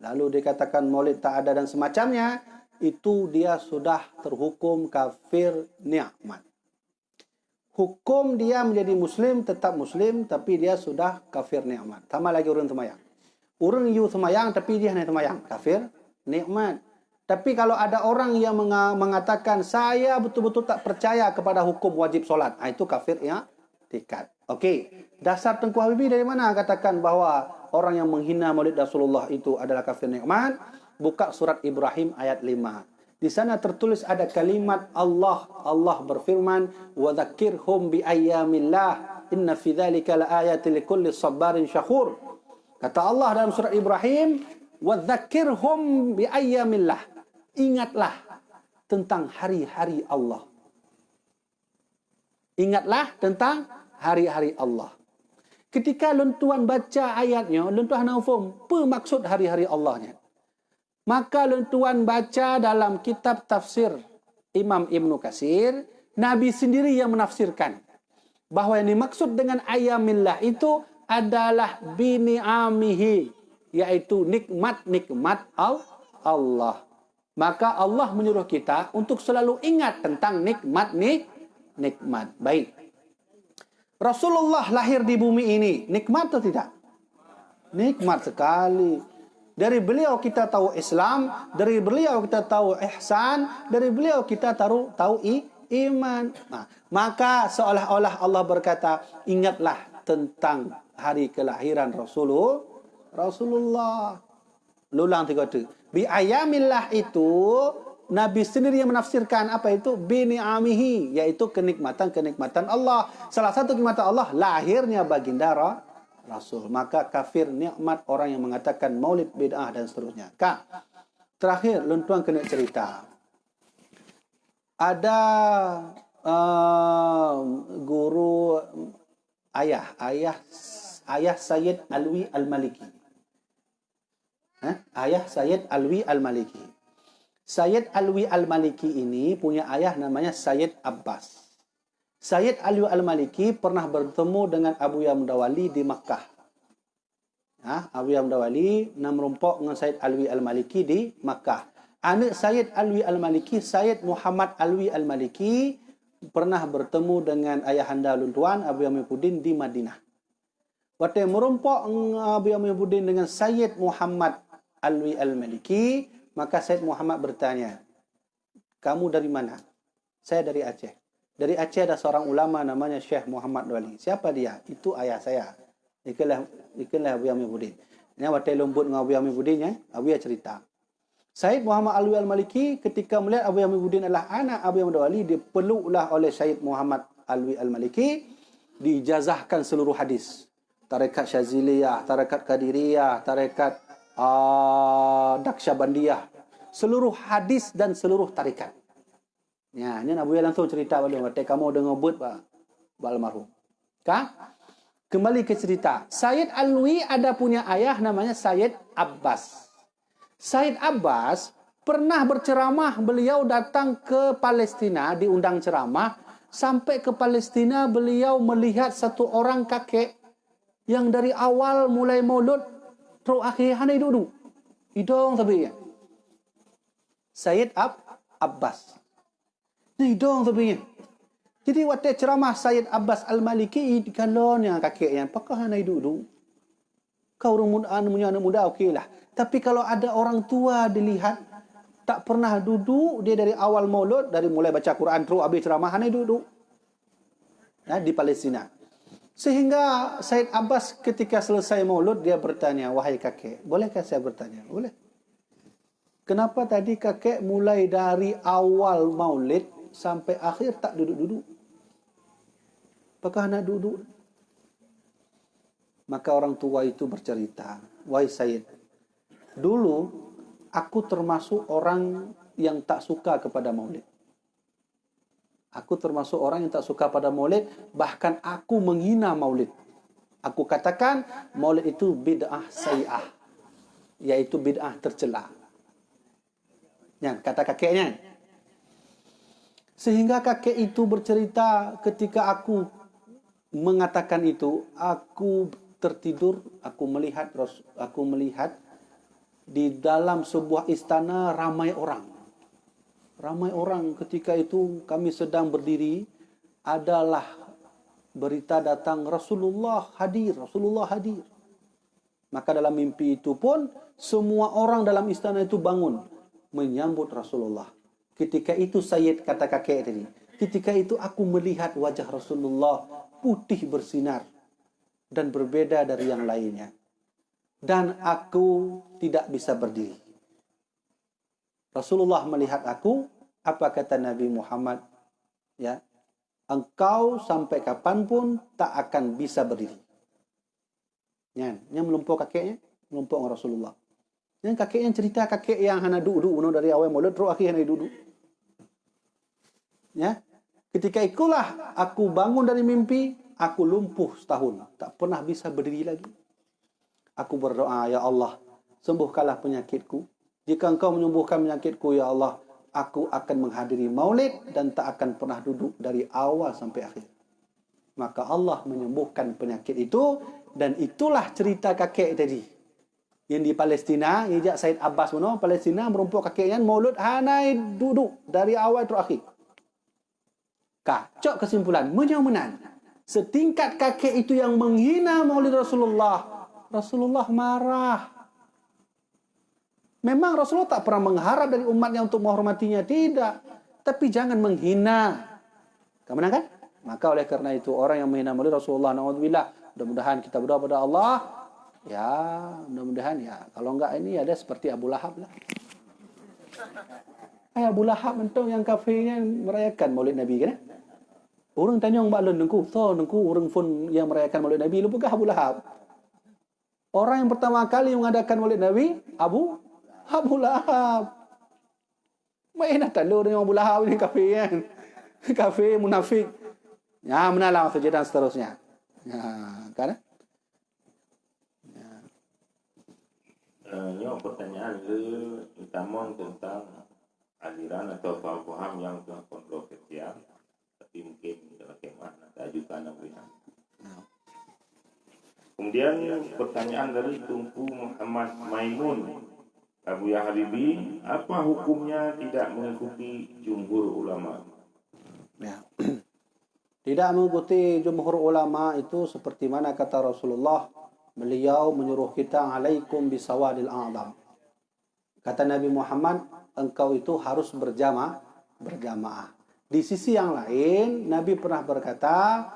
lalu dikatakan maulid tak ada dan semacamnya, itu dia sudah terhukum kafir nikmat. Hukum dia menjadi muslim, tetap muslim, tapi dia sudah kafir nikmat. Sama lagi orang semayang. Orang you semayang, tapi dia hanya semayang. Kafir nikmat. Tapi kalau ada orang yang mengatakan, saya betul-betul tak percaya kepada hukum wajib solat, itu kafir i'tikad. Okey. Dasar Tengku Habibie dari mana katakan bahawa orang yang menghina maulid Rasulullah itu adalah kafir nikmat? Buka surat Ibrahim ayat 5. Di sana tertulis ada kalimat Allah. Allah berfirman, wa dzakirhum bi ayyamillah inna fi dzalika laayatin likulli sabarin syakur. Kata Allah dalam surat Ibrahim, wa dzakirhum bi ayyamillah. Ingatlah tentang hari-hari Allah. Ingatlah tentang hari-hari Allah. Ketika lentuan baca ayatnya, lentuan faham apa maksud hari-hari Allahnya. Maka lentuan baca dalam kitab tafsir Imam Ibn Katsir, Nabi sendiri yang menafsirkan bahawa yang dimaksud dengan ayyamillah itu adalah bini'amihi, yaitu nikmat-nikmat Allah. Maka Allah menyuruh kita untuk selalu ingat tentang nikmat. Baik. Rasulullah lahir di bumi ini, nikmat atau tidak? Nikmat sekali. Dari beliau kita tahu Islam, dari beliau kita tahu ihsan, dari beliau kita tahu iman. Maka seolah-olah Allah berkata, ingatlah tentang hari kelahiran Rasulullah. Lulang 3 kali. Bi ayamillah itu Nabi sendiri yang menafsirkan apa itu bini'amihi, yaitu kenikmatan Allah. Salah satu kenikmatan Allah lahirnya baginda Rasul. Maka kafir nikmat orang yang mengatakan maulid bid'ah dan seterusnya. Terakhir luntuan kena cerita. Ada guru ayah Sayyid Alwi Al-Maliki. Ayah Sayyid Alwi Al-Maliki. Sayyid Alwi Al-Maliki ini punya ayah namanya Sayyid Abbas. Sayyid Alwi Al-Maliki pernah bertemu dengan Abu Yamdawali di Makkah. Abu Yamdawali merumpok dengan Sayyid Alwi Al-Maliki di Makkah. Anak Sayyid Alwi Al-Maliki, Sayyid Muhammad Alwi Al-Maliki, pernah bertemu dengan ayahanda luntuan Abu Yamifuddin di Madinah. Waktu merompok Abu Muhyiddin dengan Sayyid Muhammad Alwi Al-Maliki, maka Sayyid Muhammad bertanya, kamu dari mana? Saya dari Aceh. Dari Aceh ada seorang ulama namanya Syekh Muhammad Wali. Siapa dia? Itu ayah saya. Ikalah Abu Muhyiddin. Ini waktu lembut dengan Abu Muhyiddin ya. Abu cerita. Sayyid Muhammad Alwi Al-Maliki ketika melihat Abu Muhyiddin adalah anak Abu Muhammad Wali, dipeluklah oleh Sayyid Muhammad Alwi Al-Maliki, diijazahkan seluruh hadis. Tarekat Syaziliyah, tarekat Qadiriyah, tarekat Dakshabandiyah, seluruh hadis dan seluruh tarekat. Ya, ini Abu langsung cerita pada waktu kamu dengar but Pak almarhum. Kah? Kembali ke cerita. Sayyid Alwi ada punya ayah namanya Sayyid Abbas. Sayyid Abbas pernah berceramah, beliau datang ke Palestina, diundang ceramah. Sampai ke Palestina, beliau melihat satu orang kakek yang dari awal mulai maulud, terus akhir hanya duduk. Hidung tapi ya. Sayyid Abbas. Ni hidung tapi ya. Jadi waktu ceramah Sayyid Abbas Al-Maliki, kalau yang kakeknya, apakah hanya duduk? Kau orang muda, anak muda, okeylah. Tapi kalau ada orang tua dilihat, tak pernah duduk, dia dari awal maulud, dari mulai baca Quran, terus habis ceramah, hanya duduk. Ya, di Palestina. Sehingga Sayyid Abbas ketika selesai maulud, dia bertanya, wahai kakek, bolehkah saya bertanya? Boleh. Kenapa tadi kakek mulai dari awal maulid sampai akhir tak duduk-duduk? Apakah nak duduk? Maka orang tua itu bercerita, wahai Sayyid, dulu aku termasuk orang yang tak suka kepada maulid. Aku termasuk orang yang tak suka pada maulid, bahkan aku menghina maulid. Aku katakan maulid itu bid'ah sayyi'ah, yaitu bid'ah tercela. Ya, kata kakeknya. Sehingga kakek itu bercerita ketika aku mengatakan itu, aku tertidur, aku melihat di dalam sebuah istana ramai orang. Ramai orang ketika itu kami sedang berdiri, adalah berita datang Rasulullah hadir. Maka dalam mimpi itu pun semua orang dalam istana itu bangun menyambut Rasulullah. Ketika itu Sayyid kata kakek tadi, ketika itu aku melihat wajah Rasulullah putih bersinar dan berbeda dari yang lainnya. Dan aku tidak bisa berdiri. Rasulullah melihat aku, apa kata Nabi Muhammad? Ya, engkau sampai kapanpun tak akan bisa berdiri. Yang melumpuk kakeknya, melumpuk dengan Rasulullah. Yang kakeknya cerita kakek yang hanya duduk dari awal maulid terus akhir hanya duduk. Ya, ketika itulah aku bangun dari mimpi, aku lumpuh setahun, tak pernah bisa berdiri lagi. Aku berdoa, ya Allah, sembuhkanlah penyakitku. Jika engkau menyembuhkan penyakitku, ya Allah, aku akan menghadiri maulid dan tak akan pernah duduk dari awal sampai akhir. Maka Allah menyembuhkan penyakit itu, dan itulah cerita kakek tadi. Yang di Palestina, ijak Sayyid Abbas pun, Palestina merumpuk kakeknya, maulud hanai duduk dari awal terakhir. Kacok kesimpulan, menang. Setingkat kakek itu yang menghina maulid Rasulullah, Rasulullah marah. Memang Rasulullah tak pernah mengharap dari umatnya untuk menghormatinya, tidak. Tapi jangan menghina. Kamu kan? Maka oleh karena itu orang yang menghina maulid Rasulullah, naudzubillah, mudah-mudahan kita berdoa pada Allah, ya mudah-mudahan ya. Kalau enggak ini ada seperti Abu Lahab lah. Abu Lahab mentong yang kafirnya merayakan maulid Nabi kan? Orang tanya Mbak Lun nengku, orang pun yang merayakan maulid Nabi, lupukah Abu Lahab? Orang yang pertama kali mengadakan maulid Nabi, Abu Lahab. Mana tahu dengan Abu Lahab ini kafir kan? Kafir, munafik. Ya, menalah saja dan seterusnya. Ya, kan? Ini pertanyaan utama tentang aliran atau paham yang kontroversial, tapi mungkin bagaimana ajukan Nabi. Kemudian pertanyaan dari Tunku Muhammad Maimun, Abu Ya Habibi, apa hukumnya tidak mengikuti jumhur ulama? Ya. Tidak mengikuti jumhur ulama itu seperti mana kata Rasulullah, beliau menyuruh kita alaikum bisawadil a'zam. Kata Nabi Muhammad, engkau itu harus berjamaah. Di sisi yang lain, Nabi pernah berkata,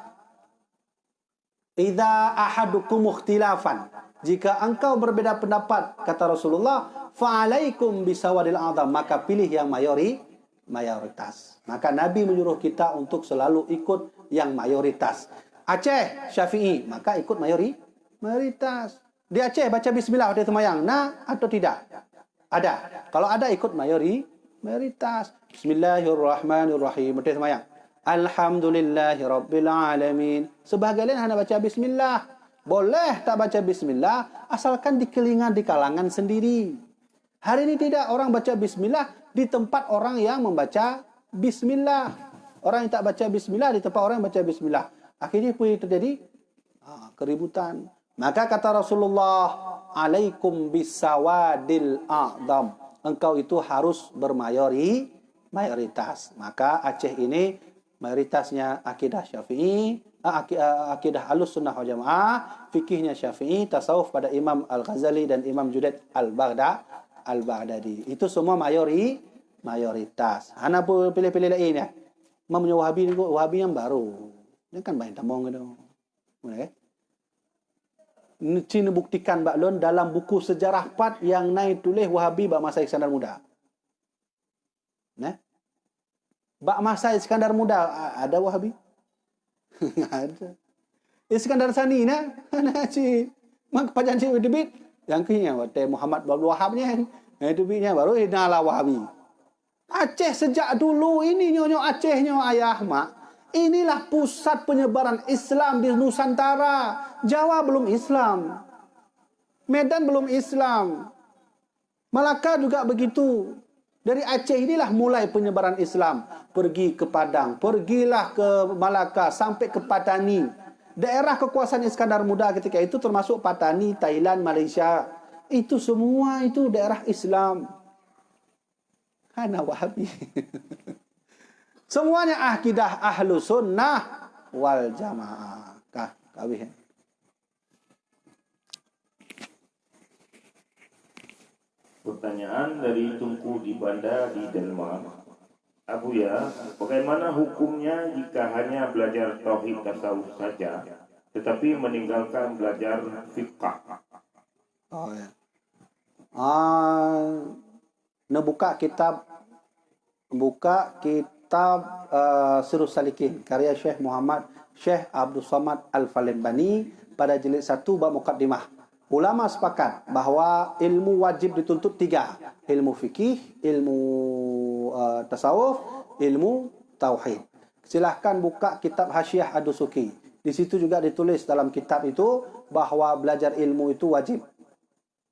idza ahadukum ikhtilafan, jika engkau berbeda pendapat, kata Rasulullah, fa'alaikum bisawadil a'zam, maka pilih yang mayoritas. Maka Nabi menyuruh kita untuk selalu ikut yang mayoritas. Aceh Syafi'i, maka ikut mayoritas. Di Aceh baca bismillah waktu semayang, nah atau tidak? Ada. Kalau ada ikut mayoritas. Bismillahirrahmanirrahim. Waktu semayang. Alhamdulillahirabbil alamin. Sebahagian hanya baca bismillah. Boleh tak baca bismillah asalkan di kalangan sendiri. Hari ini tidak, orang baca bismillah di tempat orang yang membaca bismillah. Orang yang tak baca bismillah di tempat orang yang baca bismillah. Akhirnya pun terjadi keributan. Maka kata Rasulullah, alaikum bisawadil a'zam. Engkau itu harus mayoritas. Maka Aceh ini mayoritasnya akidah Syafi'i, akidah Ahlussunnah wal Jamaah, fikihnya Syafi'i, tasawuf pada Imam Al-Ghazali dan Imam Junaid Al-Baghdadi. Itu semua mayoritas. Hana pun pilih-pilih lain ya. Mamanya Wahabi yang baru. Ini kan banyak tamong gitu. Boleh? Cina buktikan baklon dalam buku sejarah Pat yang naik tulis Wahabi bak masa Iskandar Muda. Nah. Bak masa Iskandar Muda ada Wahabi? Ada. Iskandar Sani nah, ana ci. Mak pajan ci debit yang kinya wate Muhammad Abdul Wahhabnya. Debitnya baru nala Wahabi. Aceh sejak dulu ini nyonya Acehnya ayah mak. Inilah pusat penyebaran Islam di Nusantara. Jawa belum Islam. Medan belum Islam. Malaka juga begitu. Dari Aceh inilah mulai penyebaran Islam. Pergi ke Padang, pergilah ke Malaka, sampai ke Patani. Daerah kekuasaan Iskandar Muda ketika itu termasuk Patani, Thailand, Malaysia. Itu semua itu daerah Islam. Hana Wahabi. Semuanya akidah Ahlussunnah wal Jamaah. Kawih. Pertanyaan dari Tunku di Banda di Denmark. Abu ya, bagaimana hukumnya jika hanya belajar tauhid tasawuf saja, tetapi meninggalkan belajar fiqh? Oh ya. Buka kitab Sirus Salikin karya Syekh Abdul Samad Al-Falembani pada jilid 1 bab muqaddimah. Ulama sepakat bahawa ilmu wajib dituntut 3. Ilmu fikih, ilmu tasawuf, ilmu tauhid. Silahkan buka kitab Hasyiah Ad-Dusuki. Di situ juga ditulis dalam kitab itu bahawa belajar ilmu itu wajib.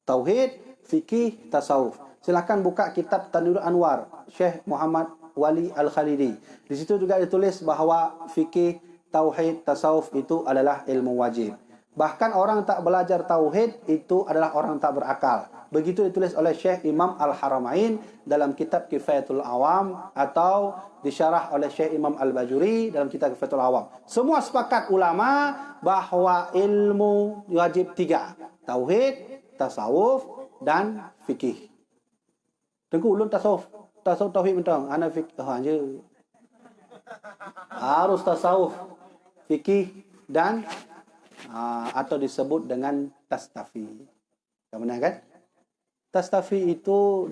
Tauhid, fikih, tasawuf. Silahkan buka kitab Tanwirul Anwar Syekh Muhammad Wali Al-Khalidi. Di situ juga ditulis bahawa fikih, tauhid, tasawuf itu adalah ilmu wajib. Bahkan orang tak belajar tauhid itu adalah orang tak berakal. Begitu ditulis oleh Syekh Imam Al-Haramain dalam kitab Kifayatul Awam atau disyarah oleh Syekh Imam Al-Bajuri dalam kitab Kifayatul Awam. Semua sepakat ulama bahawa ilmu wajib 3. Tauhid, tasawuf dan fikih. Tengku ulun tasawuf tauhid mentang ana fikih aja. Harus tasawuf, fikih dan atau disebut dengan tastafi. Kamu kan? Tastafi itu